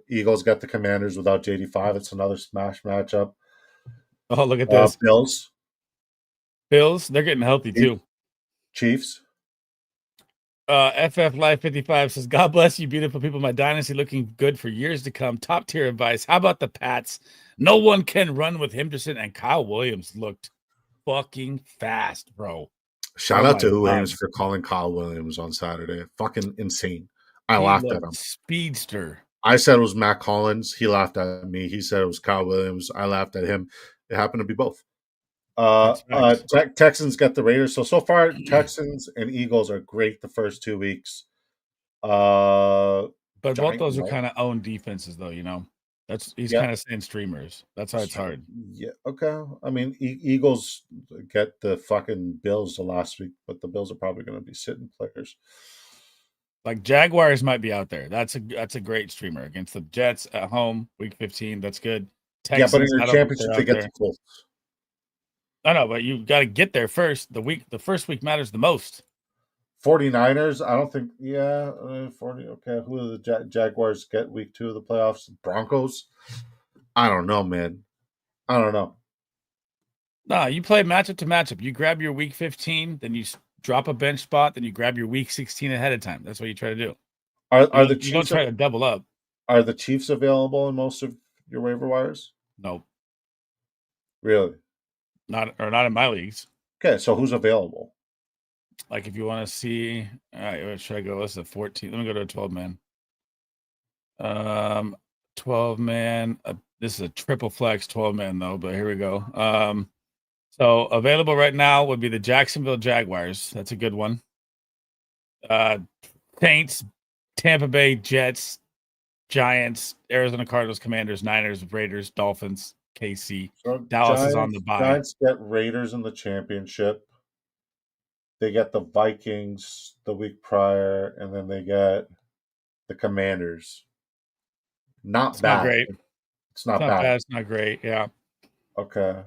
Eagles got the Commanders without JD5. It's another smash matchup. Oh, look at this. Bills, they're getting healthy too. Chiefs. FF Life 55 says, God bless you, beautiful people. My dynasty looking good for years to come. Top tier advice. How about the Pats? No one can run with Henderson, and Kyle Williams looked fucking fast, bro. Shout out to Williams for calling Kyle Williams on Saturday. Fucking insane. I laughed at him. Speedster. I said it was Matt Collins. He laughed at me. He said it was Kyle Williams. I laughed at him. It happened to be both. Texans get the Raiders. So far, Texans and Eagles are great the first 2 weeks. But both those are kind of own defenses, though. You know, he's kind of saying streamers. That's why it's hard. Yeah. Okay. I mean, Eagles get the fucking Bills the last week, but the Bills are probably going to be sitting players. Like Jaguars might be out there. That's a great streamer against the Jets at home, week 15. That's good. Texans, yeah, but in your championship, they get the Colts. I know, but you got to get there first. The first week matters the most. 49ers, I don't think. Yeah, 40. Okay, who are the Jaguars get week 2 of the playoffs? Broncos. I don't know, man. I don't know. No, you play matchup to matchup. You grab your week 15, then you drop a bench spot, then you grab your week 16 ahead of time. That's what you try to do. Are the Chiefs? You don't try to double up. Are the Chiefs available in most of your waiver wires? No. Really? Not in my leagues. Okay, so who's available? Like if you want to see, all right, where should I go? This is a 14. Let me go to a 12-man. 12-man. This is a triple flex 12-man though, but here we go. So available right now would be the Jacksonville Jaguars. That's a good one. Saints, Tampa Bay Jets, Giants, Arizona Cardinals, Commanders, Niners, Raiders, Dolphins, KC. So Dallas is on the bye. Giants get Raiders in the championship. They get the Vikings the week prior, and then they get the Commanders. Not bad. Not great. It's not bad. It's not great. Yeah. Okay.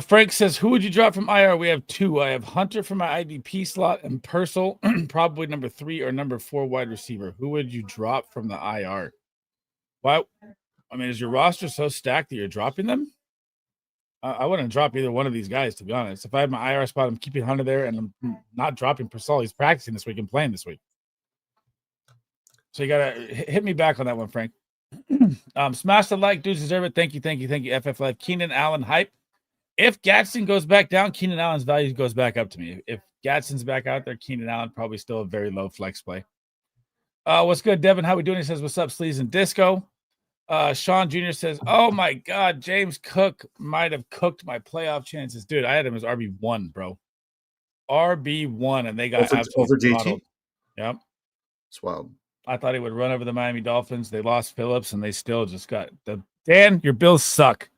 Frank says, who would you drop from IR? We have 2. I have Hunter for my IDP slot and Purcell, probably number 3 or number 4 wide receiver. Who would you drop from the IR? Why? I mean, is your roster so stacked that you're dropping them? I wouldn't drop either one of these guys, to be honest. If I had my IR spot, I'm keeping Hunter there, and I'm not dropping Purcell. He's practicing this week and playing this week. So you got to hit me back on that one, Frank. Smash the like. Dudes deserve it. Thank you. FF Live. Keenan Allen hype. If Gadsden goes back down, Keenan Allen's value goes back up to me. If Gadsden's back out there, Keenan Allen probably still a very low flex play. What's good, Devin? How we doing? He says, what's up, Sleaze and Disco? Sean Jr. says, oh my God, James Cook might have cooked my playoff chances. Dude, I had him as RB1, bro. RB1, and they got over JT? Yep. It's wild. I thought he would run over the Miami Dolphins. They lost Phillips, and they still just got the Dan, your Bills suck.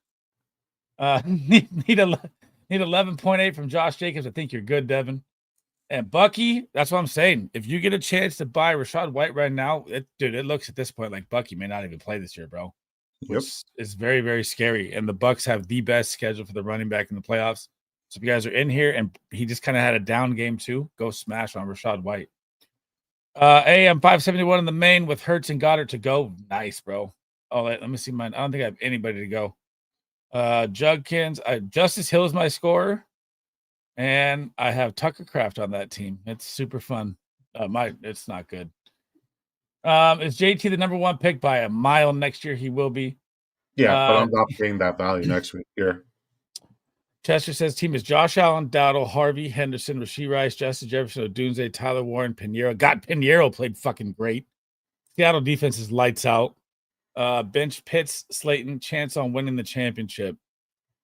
Need 11.8 from Josh Jacobs. I think you're good, Devin. And Bucky, that's what I'm saying. If you get a chance to buy Rachaad White right now, it looks at this point like Bucky may not even play this year, bro. Yep. Which is very, very scary. And the Bucks have the best schedule for the running back in the playoffs. So if you guys are in here and he just kind of had a down game too, go smash on Rachaad White. AM 571 in the main with Hurts and Goddard to go. Nice, bro. Oh, let me see mine. I don't think I have anybody to go. Jugkins, Justice Hill is my scorer. And I have Tucker Kraft on that team. It's super fun. It's not good. Is JT the number 1 pick by a mile next year? He will be. Yeah, but I'm not paying that value next week here. Chester says team is Josh Allen, Dowdle, Harvey, Henderson, Rashee Rice, Justin Jefferson, Odunze, Tyler Warren, Pinheiro. God, Pinheiro played fucking great. Seattle defense is lights out. Bench Pitts, Slayton, chance on winning the championship.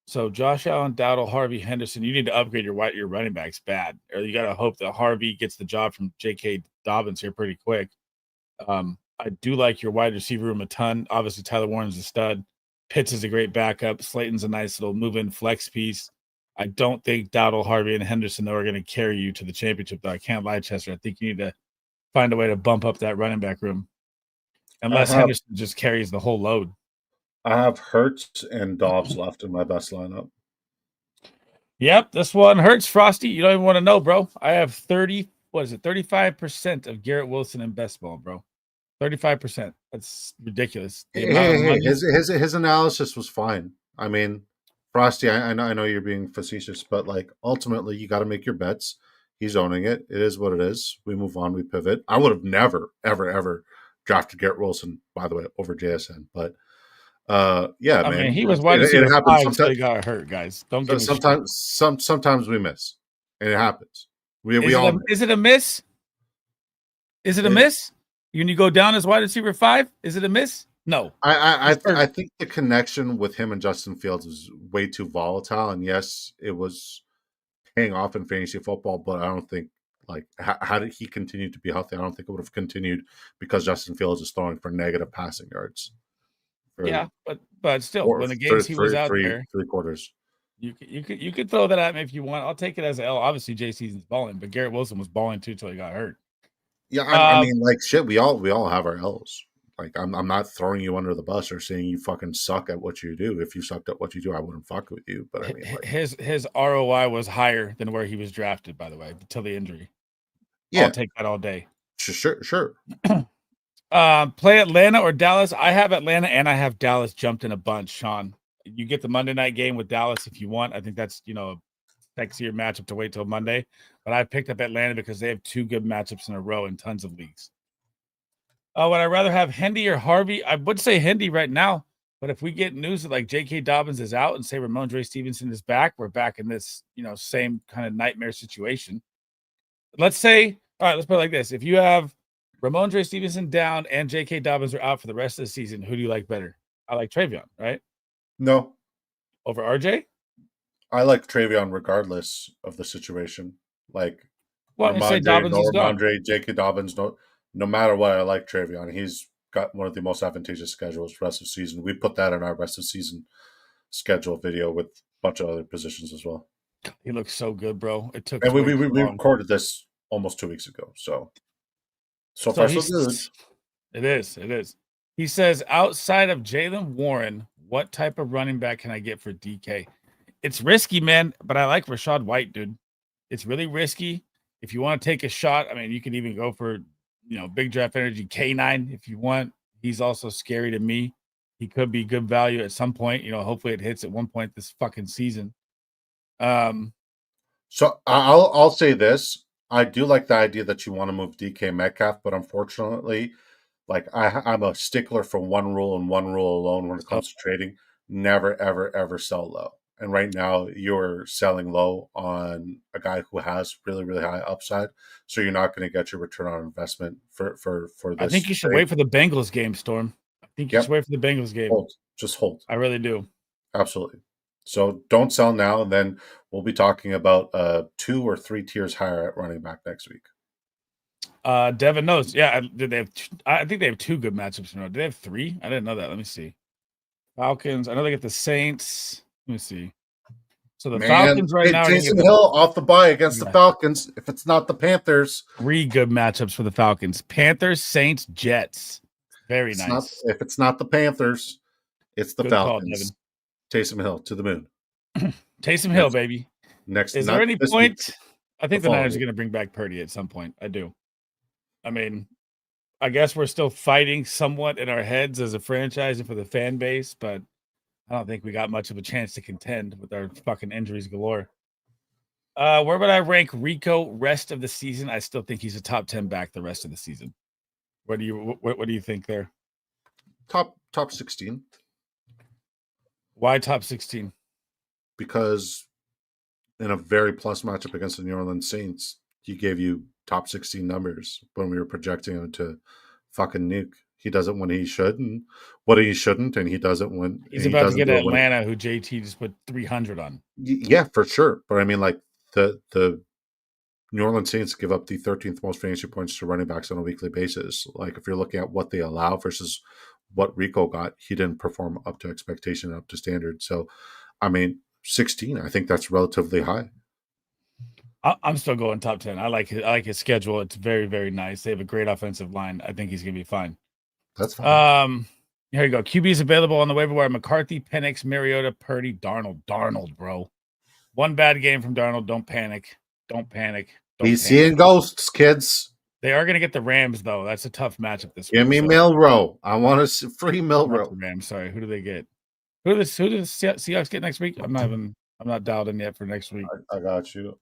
So Josh Allen, Dowdle, Harvey, Henderson. You need to upgrade your running backs bad, or you got to hope that Harvey gets the job from J.K. Dobbins here pretty quick. I do like your wide receiver room a ton. Obviously, Tyler Warren's a stud. Pitts is a great backup. Slayton's a nice little move-in flex piece. I don't think Dowdle, Harvey, and Henderson though are going to carry you to the championship. Though I can't lie, Chester. I think you need to find a way to bump up that running back room, unless Henderson just carries the whole load. I have Hurts and Dobbs left in my best lineup. Yep, this one hurts, Frosty. You don't even want to know, bro. I have 35% of Garrett Wilson in best ball, bro. 35%. That's ridiculous. His analysis was fine. I mean, Frosty, I know you're being facetious, but like ultimately you got to make your bets. He's owning it. It is what it is. We move on. We pivot. I would have never, ever drafted Garrett Wilson, by the way, over JSN. But yeah, man. I mean, he was wide receiver 5 until he got hurt, guys. Don't get me sometimes we miss, and it happens. Is it a miss? Is it a miss? When you go down as wide receiver 5, is it a miss? No. I think the connection with him and Justin Fields was way too volatile, and yes, it was paying off in fantasy football, but I don't think how did he continue to be healthy? I don't think it would have continued because Justin Fields is throwing for negative passing yards. Yeah, but still, when the games he was out there, 3 quarters. You could throw that at me if you want. I'll take it as an L. Obviously, JC's balling, but Garrett Wilson was balling too till he got hurt. Yeah, I mean, like shit. We all have our L's. Like I'm not throwing you under the bus or saying you fucking suck at what you do. If you sucked at what you do, I wouldn't fuck with you. But I mean, like, his ROI was higher than where he was drafted. By the way, until the injury. Yeah, I'll take that all day. Sure. Play Atlanta or Dallas. I have Atlanta and I have Dallas jumped in a bunch. Sean, you get the Monday night game with Dallas if you want. I think that's a sexier matchup to wait till Monday. But I picked up Atlanta because they have 2 good matchups in a row in tons of leagues. Would I rather have Hendy or Harvey? I would say Hendy right now. But if we get news that like J.K. Dobbins is out and say Ramondre Stevenson is back, we're back in this same kind of nightmare situation. Let's say, all right, let's put it like this: if you have Ramondre Stevenson down and J.K. Dobbins are out for the rest of the season, who do you like better? I like Travion, right? No. Over RJ? I like Travion regardless of the situation. Like, Ramondre, J.K. Dobbins, no matter what, I like Travion. He's got one of the most advantageous schedules rest of season. We put that in our rest of season schedule video with a bunch of other positions as well. He looks so good, bro. It took. And we recorded this almost 2 weeks ago, so far so good. It is. He says, outside of Jaylen Warren, what type of running back can I get for DK? It's risky, man, but I like Rachaad White, dude. It's really risky. If you want to take a shot, I mean, you can even go for, big draft energy K9 if you want. He's also scary to me. He could be good value at some point. Hopefully it hits at one point this fucking season. So I'll say this. I do like the idea that you want to move DK Metcalf, but unfortunately, like I'm a stickler for one rule and one rule alone when it comes to trading. Never, ever, ever sell low. And right now you're selling low on a guy who has really, really high upside. So you're not going to get your return on investment for this. I think you should wait for the Bengals game, Storm. I think you should wait for the Bengals game. Just hold. I really do. Absolutely. So don't sell now, and then we'll be talking about 2 or 3 tiers higher at running back next week. Devin knows. Yeah, I think they have 2 good matchups in a row. Do they have 3? I didn't know that. Let me see. Falcons. I know they get the Saints. Let me see. So the Falcons right now. Taysom Hill off the bye against the Falcons. If it's not the Panthers, 3 good matchups for the Falcons: Panthers, Saints, Jets. Very nice. If it's not the Panthers, it's the Falcons. Taysom Hill to the moon. Taysom Hill, baby. Is there any point? I think the Niners are going to bring back Purdy at some point. I do. I mean, I guess we're still fighting somewhat in our heads as a franchise and for the fan base, but I don't think we got much of a chance to contend with our fucking injuries galore. Where would I rank Rico rest of the season? I still think he's a top 10 back the rest of the season. What do you think there? Top 16. Why top 16? Because in a very plus matchup against the New Orleans Saints, he gave you top 16 numbers when we were projecting him to fucking nuke. he does it when he should, and what he shouldn't, and he does it when He's he about to doesn't get do it when. Atlanta, who JT just put 300 on. Yeah, for sure. But I mean, like the New Orleans Saints give up the 13th most fantasy points to running backs on a weekly basis. Like if you're looking at what they allow versus what Rico got, he didn't perform up to expectation, up to standard. So, I mean, 16, I think that's relatively high. I'm still going top 10. I like his schedule. It's very, very nice. They have a great offensive line. I think he's gonna be fine. That's fine. Here you go. QB's available on the waiver wire: McCarthy, Penix, Mariota, Purdy, Darnold, bro. One bad game from Darnold. Don't panic. Don't panic. He's seeing ghosts, kids. They are going to get the Rams, though. That's a tough matchup this week. Give me Milrow. I want a free Milrow. Rams. Sorry. Who do they get? Who do the Seahawks get next week? I'm not dialed in yet for next week. I got you.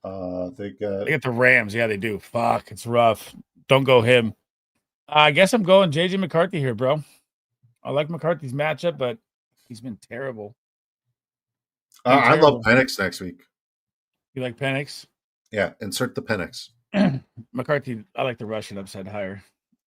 They get the Rams. Yeah, they do. Fuck, it's rough. Don't go him. I guess I'm going JJ McCarthy here, bro. I like McCarthy's matchup, but he's been terrible. I love Penix next week. You like Penix? Yeah, insert the Penix. McCarthy, I like the Russian upside higher.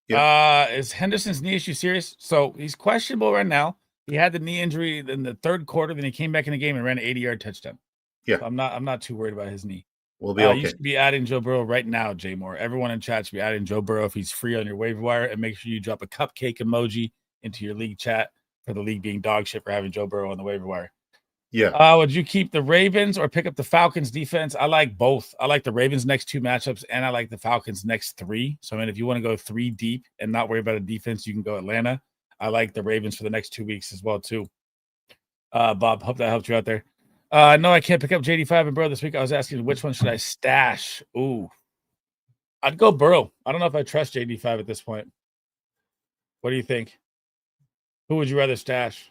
Yep. Is Henderson's knee issue serious? So he's questionable right now. He had the knee injury in the third quarter, then he came back in the game and ran an 80-yard touchdown. Yeah. So I'm not too worried about his knee. We'll be okay. You should be adding Joe Burrow right now, Jay Moore. Everyone in chat should be adding Joe Burrow if he's free on your waiver wire, and make sure you drop a cupcake emoji into your league chat for the league being dog shit for having Joe Burrow on the waiver wire. Yeah. Would you keep the Ravens or pick up the Falcons defense? I like both. I like the Ravens next 2 matchups, and I like the Falcons next 3. So, I mean, if you want to go 3 deep and not worry about a defense, you can go Atlanta. I like the Ravens for the next 2 weeks as well, too. Bob, hope that helped you out there. No, I can't pick up JD5 and Burrow this week. I was asking which one should I stash? Ooh. I'd go Burrow. I don't know if I trust JD5 at this point. What do you think? Who would you rather stash?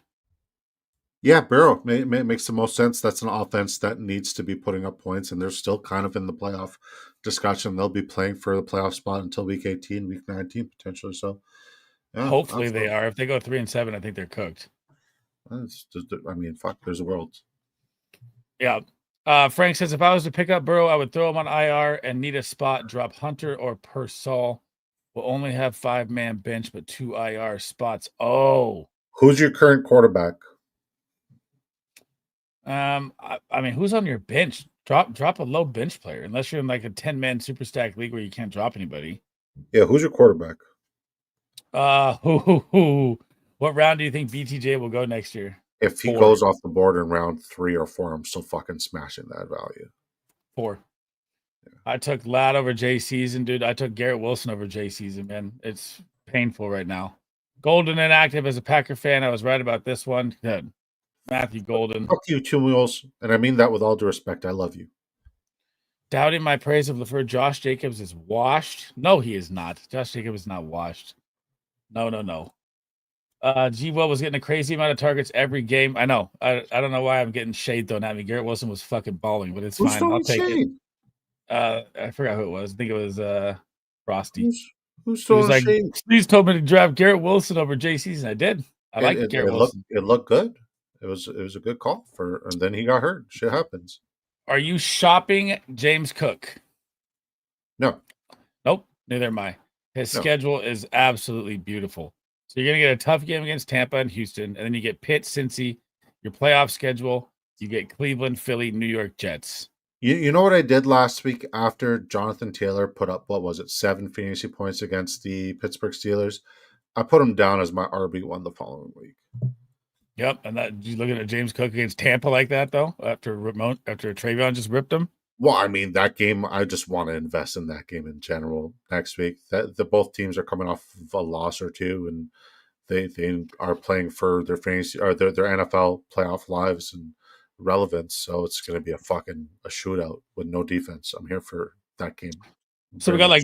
Yeah, Burrow makes the most sense. That's an offense that needs to be putting up points, and they're still kind of in the playoff discussion. They'll be playing for the playoff spot until week 18, week 19 potentially. So, yeah, hopefully they are. If they go 3-7, I think they're cooked. Fuck, there's a world. Yeah. Frank says, if I was to pick up Burrow, I would throw him on IR and need a spot. Drop Hunter or Persall. We'll only have 5-man bench, but 2 IR spots. Oh. Who's your current quarterback? I mean, who's on your bench? Drop a low bench player, unless you're in like a 10-man super stack league where you can't drop anybody. Yeah, who's your quarterback? What round do you think BTJ will go next year? If he goes off the board in round 3 or 4, I'm still fucking smashing that value. 4. Yeah. I took Ladd over Jay Season, dude. I took Garrett Wilson over Jay Season, man. It's painful right now. Golden inactive as a Packer fan. I was right about this one. Good. Matthew Golden. Fuck you, Two Mules. And I mean that with all due respect. I love you. Doubting my praise of LaFleur. Josh Jacobs is washed. No, he is not. Josh Jacobs is not washed. No. G-Well was getting a crazy amount of targets every game. I know. I don't know why I'm getting shade thrown at me. Garrett Wilson was fucking balling, but it's fine. I'll take it. I forgot who it was. I think it was Frosty. Who's throwing shade? Please told me to draft Garrett Wilson over Jay Season. I did. I like Garrett Wilson. It looked good. It was a good call and then he got hurt. Shit happens. Are you shopping James Cook? No. Nope. Neither am I. His schedule is absolutely beautiful. So you're going to get a tough game against Tampa and Houston, and then you get Pitt, Cincy, your playoff schedule. You get Cleveland, Philly, New York Jets. You know what I did last week after Jonathan Taylor put up, 7 fantasy points against the Pittsburgh Steelers? I put him down as my RB1 the following week. Yep, and that you looking at James Cook against Tampa like that though? After Travion just ripped him. Well, I mean that game. I just want to invest in that game in general next week. That both teams are coming off of a loss or two, and they are playing for their fantasy or their NFL playoff lives and relevance. So it's going to be a shootout with no defense. I'm here for that game. So we got like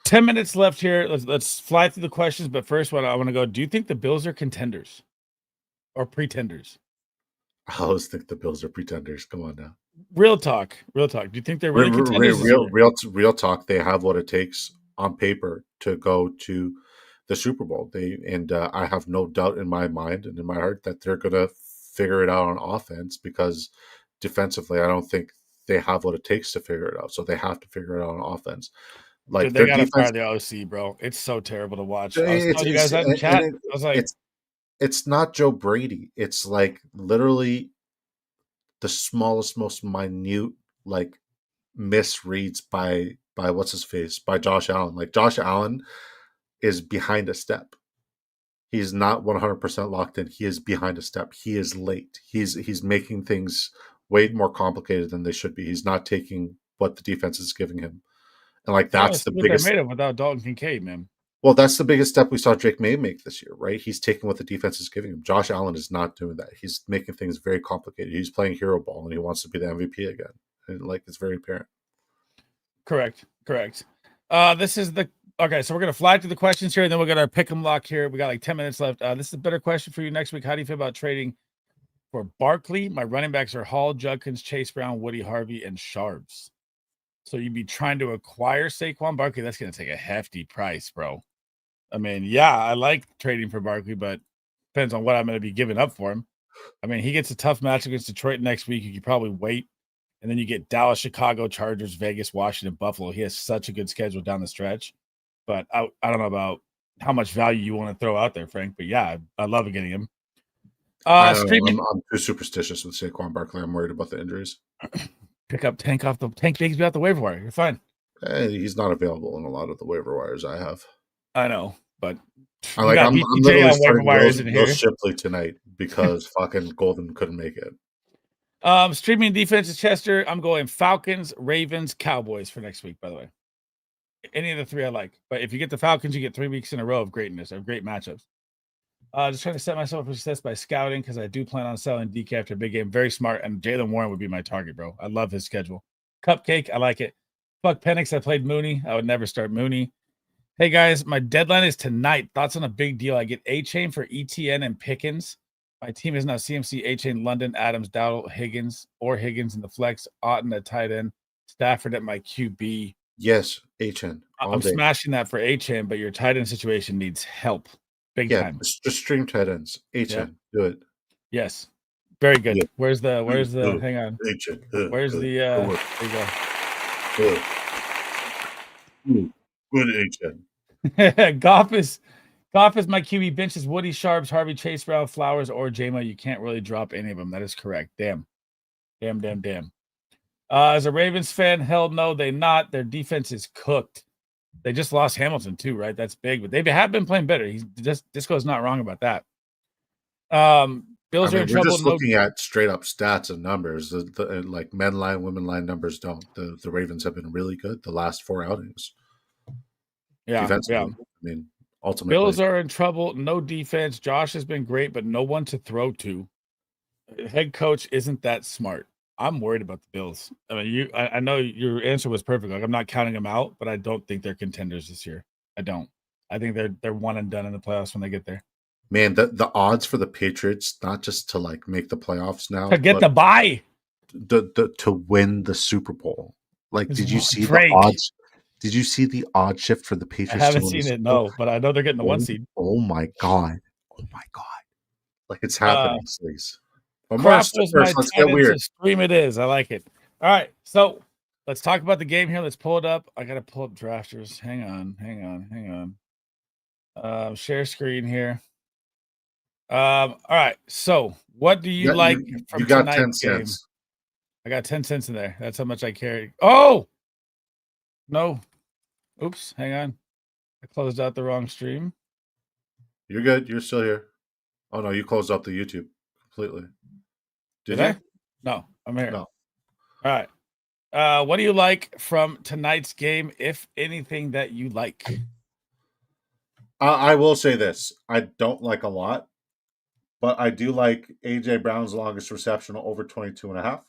10 minutes left here. Let's fly through the questions, but first, what I want to go. Do you think the Bills are contenders? Or pretenders? I always think the Bills are pretenders. Come on now. Real talk. Do you think they're really contenders? Real talk. They have what it takes on paper to go to the Super Bowl. I have no doubt in my mind and in my heart that they're going to figure it out on offense, because defensively, I don't think they have what it takes to figure it out. So they have to figure it out on offense. Like Dude, they their gotta fire defense, the OC, bro. It's so terrible to watch. I was it's telling you guys it's that in and chat. I was like, it's not Joe Brady. It's like literally the smallest, most minute like misreads by what's his face, by Josh Allen. Like Josh Allen is behind a step. He's not 100% locked in. He is behind a step. He is late. He's making things way more complicated than they should be. He's not taking what the defense is giving him. And like they gotta that's see the what they're biggest made of without Dalton Kincaid, man. well, that's the biggest step we saw Drake May make this year, right? He's taking what the defense is giving him. Josh Allen is not doing that. He's making things very complicated. He's playing hero ball and he wants to be the MVP again. And like it's very apparent. Correct. This is the okay. So we're gonna fly through the questions here, and then we're gonna pick them lock here. We got like 10 minutes left. This is a better question for you next week. How do you feel about trading for Barkley? My running backs are Hall, Judkins, Chase Brown, Woody Harvey, and Sharps. So you'd be trying to acquire Saquon Barkley. That's gonna take a hefty price, bro. I mean, yeah, I like trading for Barkley, but depends on what I'm gonna be giving up for him. I mean, he gets a tough match against Detroit next week. You could probably wait. And then you get Dallas, Chicago, Chargers, Vegas, Washington, Buffalo. He has such a good schedule down the stretch. But I don't know about how much value you want to throw out there, Frank. But yeah, I love getting him. I don't know. Streaming. I'm too superstitious with Saquon Barkley. I'm worried about the injuries. Pick up Tank off the Tank Bigsby out the waiver wire. You're fine. He's not available in a lot of the waiver wires I have. I know, but I you like. got I'm BTJ literally on waiver starting wires in Will here. Shipley tonight because fucking Golden couldn't make it. Streaming defense is Chester. I'm going Falcons, Ravens, Cowboys for next week, by the way. Any of the three I like. But if you get the Falcons, you get 3 weeks in a row of greatness, of great matchups. Just trying to set myself up for success by scouting because I do plan on selling DK after a big game. Very smart. And Jalen Warren would be my target, bro. I love his schedule. Cupcake, I like it. Fuck Penix. I played Mooney. I would never start Mooney. Hey guys, my deadline is tonight. Thoughts on a big deal? I get A-Chain for ETN and Pickens. My team is now CMC, A-Chain, London, Adams, Dowdle, Higgins in the flex, Otten at tight end, Stafford at my QB. Yes, A-Chain. I'm smashing that for A-Chain, but your tight end situation needs help. Big time. Just stream tight ends. A-Chain. Yep. Do it. Yes. Very good. Yep. Where's the hang on. A-Chain. Where's the there you go. Good A-Chain. Goff is my QB. Bench is Woody, Sharps, Harvey, Chase Brown, Flowers, or Jama. You can't really drop any of them. That is correct. Damn. As a Ravens fan, hell no, they not. Their defense is cooked. They just lost Hamilton too, right? That's big, but they have been playing better. Disco's not wrong about that. Bills are in trouble. We're just looking at straight up stats and numbers. The like men line, women line numbers don't. The Ravens have been really good the last 4 outings. Yeah. I mean, ultimately, Bills are in trouble. No defense. Josh has been great, but no one to throw to. Head coach isn't that smart. I'm worried about the Bills. I mean, I know your answer was perfect. Like I'm not counting them out, but I don't think they're contenders this year. I don't. I think they're one and done in the playoffs when they get there. Man, the odds for the Patriots, not just to like make the playoffs now, to get the bye, to win the Super Bowl. Like, did you see Drake. the odds? Did you see the odd shift for the Patriots? I haven't seen it, no, but I know they're getting the 1 seed. Oh my god! Like it's happening, please. But first, let's get weird. Stream it is. I like it. All right, so let's talk about the game here. Let's pull it up. I gotta pull up drafters. Hang on. Share screen here. All right. So, what do you like from you got tonight's 10 game? cents. I got 10 cents in there. That's how much I carry. Oh no! Oops. Hang on. I closed out the wrong stream. You're good. You're still here. Oh no, you closed out the YouTube completely. Did you? No, I'm here. No. All right. What do you like from tonight's game, if anything that you like? I will say this. I don't like a lot, but I do like A.J. Brown's longest reception over 22.5.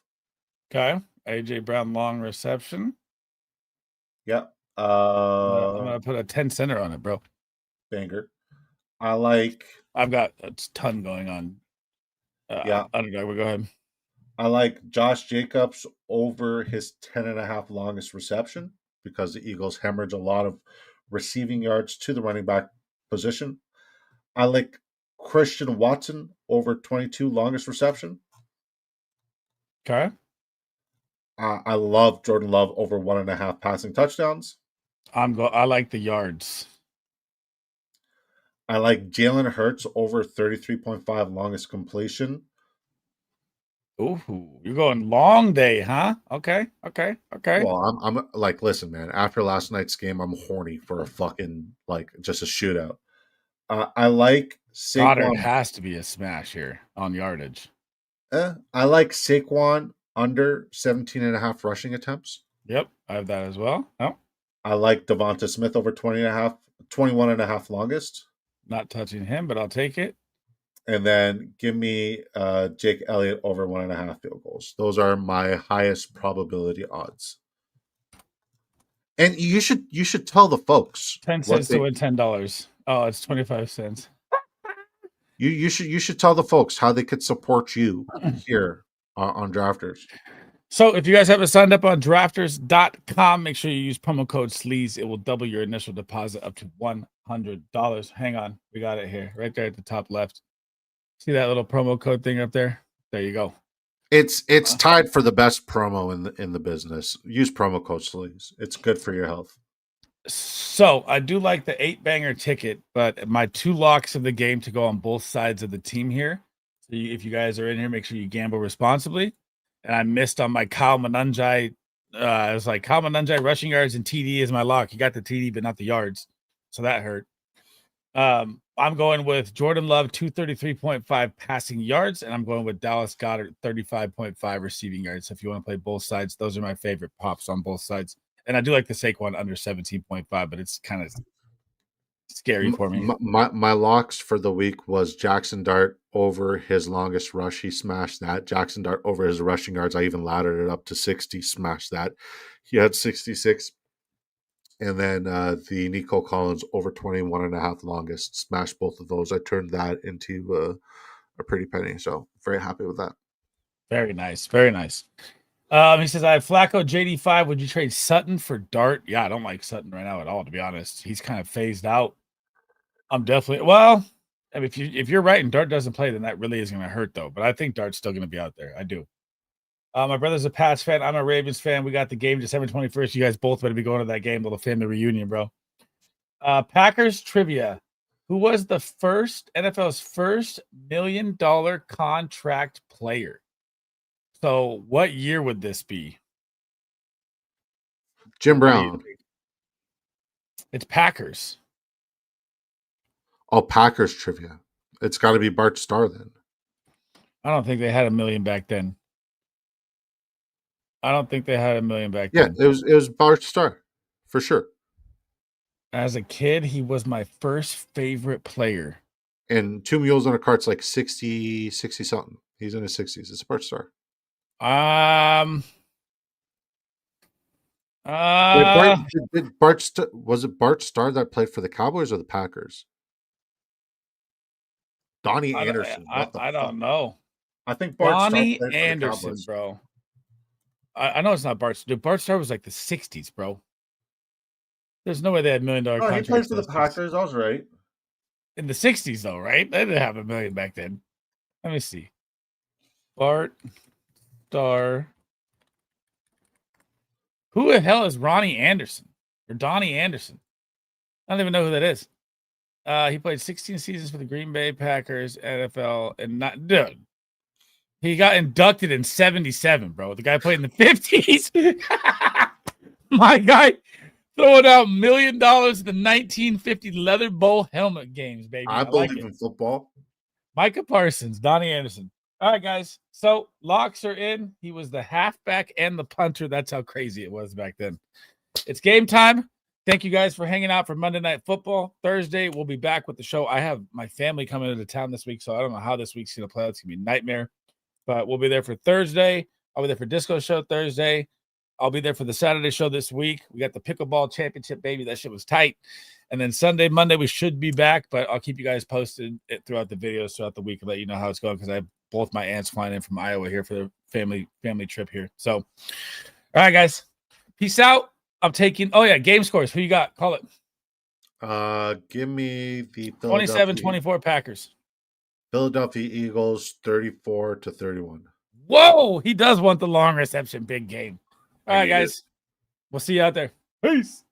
Okay. A.J. Brown long reception. Yep. I'm going to put a 10 center on it, bro. Banger. I've got a ton going on. Underdog, but go ahead. I like Josh Jacobs over his 10.5 longest reception because the Eagles hemorrhage a lot of receiving yards to the running back position. I like Christian Watson over 22 longest reception. Okay. I love Jordan Love over 1.5 passing touchdowns. I like the yards. I like Jalen Hurts over 33.5 longest completion. Ooh, you're going long day, huh? Okay. Well, I'm like, listen, man. After last night's game, I'm horny for a fucking like just a shootout. I like Goddard Saquon. has to be a smash here on yardage. I like Saquon under 17 and a half rushing attempts. Yep, I have that as well. Oh, I like Devonta Smith over 21 and a half longest. not touching him, but I'll take it. And then give me Jake Elliott over 1.5 field goals. Those are my highest probability odds. And you should tell the folks 10 cents to win $10. Oh, it's 25 cents. you should tell the folks how they could support you here on Drafters. So if you guys haven't signed up on drafters.com, make sure you use promo code SLEAZE. It will double your initial deposit up to $100. Hang on. We got it here. Right there at the top left. See that little promo code thing up there? There you go. It's tied for the best promo in the business. Use promo code SLEAZE. It's good for your health. So I do like the 8-banger ticket, but my 2 locks of the game to go on both sides of the team here. So if you guys are in here, make sure you gamble responsibly. And I missed on my Kyle Manunjai. I was like, Kyle Manunjai rushing yards and TD is my lock. He got the TD, but not the yards. So that hurt. I'm going with Jordan Love, 233.5 passing yards, and I'm going with Dallas Goedert, 35.5 receiving yards. So if you want to play both sides, those are my favorite pops on both sides. And I do like the Saquon under 17.5, but it's kind of scary for me. My locks for the week was Jackson Dart over his longest rush. He smashed that. Jackson Dart over his rushing yards. I even laddered it up to 60, smashed that. He had 66. And then the Nico Collins over 21 and a half longest, smashed both of those. I turned that into a pretty penny. So very happy with that. Very nice. Very nice. He says, I have Flacco JD5. Would you trade Sutton for Dart? Yeah, I don't like Sutton right now at all, to be honest. He's kind of phased out. I'm definitely, well, I mean, if you're right and Dart doesn't play, then that really is going to hurt, though. But I think Dart's still going to be out there. I do. My brother's a Pats fan. I'm a Ravens fan. We got the game December 21st. You guys both better be going to that game, little family reunion, bro. Packers trivia. Who was the NFL's first $1 million contract player? So what year would this be? Jim Brown. It's Packers. Oh, Packers trivia. It's got to be Bart Starr then. I don't think they had $1 million back then. I don't think they had $1 million back Yeah, then. it was Bart Starr for sure. As a kid, he was my first favorite player. And 2 mules on a cart's like 60 something. He's in his 60s. It's Bart Starr. Was it Bart Starr that played for the Cowboys or the Packers? Donnie Anderson. I don't know. I think Bart Donnie Starr played Anderson, for the Cowboys. bro. I know it's not Bart Starr. Bart Starr was like the 60s, bro. There's no way they had $1 million contracts. He played for the Packers. I was right. In the 60s, though, right? They didn't have $1 million back then. Let me see. Bart Starr. Who the hell is Ronnie Anderson or Donnie Anderson? I don't even know who that is. He played 16 seasons for the Green Bay Packers, NFL, and not dude. He got inducted in 77, bro. The guy played in the 50s. My guy throwing out $1 million in the 1950 Leather Bowl helmet games, baby. I believe in football. Micah Parsons, Donnie Anderson. All right, guys. So locks are in. He was the halfback and the punter. That's how crazy it was back then. It's game time. Thank you guys for hanging out for Monday Night Football. Thursday, we'll be back with the show. I have my family coming into town this week, so I don't know how this week's going to play out. It's going to be a nightmare. But we'll be there for Thursday. I'll be there for Disco Show Thursday. I'll be there for the Saturday show this week. We got the pickleball championship, baby. That shit was tight. And then Sunday, Monday, we should be back, but I'll keep you guys posted throughout the videos throughout the week and let you know how it's going because I have both my aunts flying in from Iowa here for the family trip here. So, all right, guys. Peace out. I'm taking – oh, yeah, game scores. Who you got? Call it. Give me the 27-24 Packers. Philadelphia Eagles 34-31. Whoa, he does want the long reception big game. All right, guys. We'll see you out there. Peace.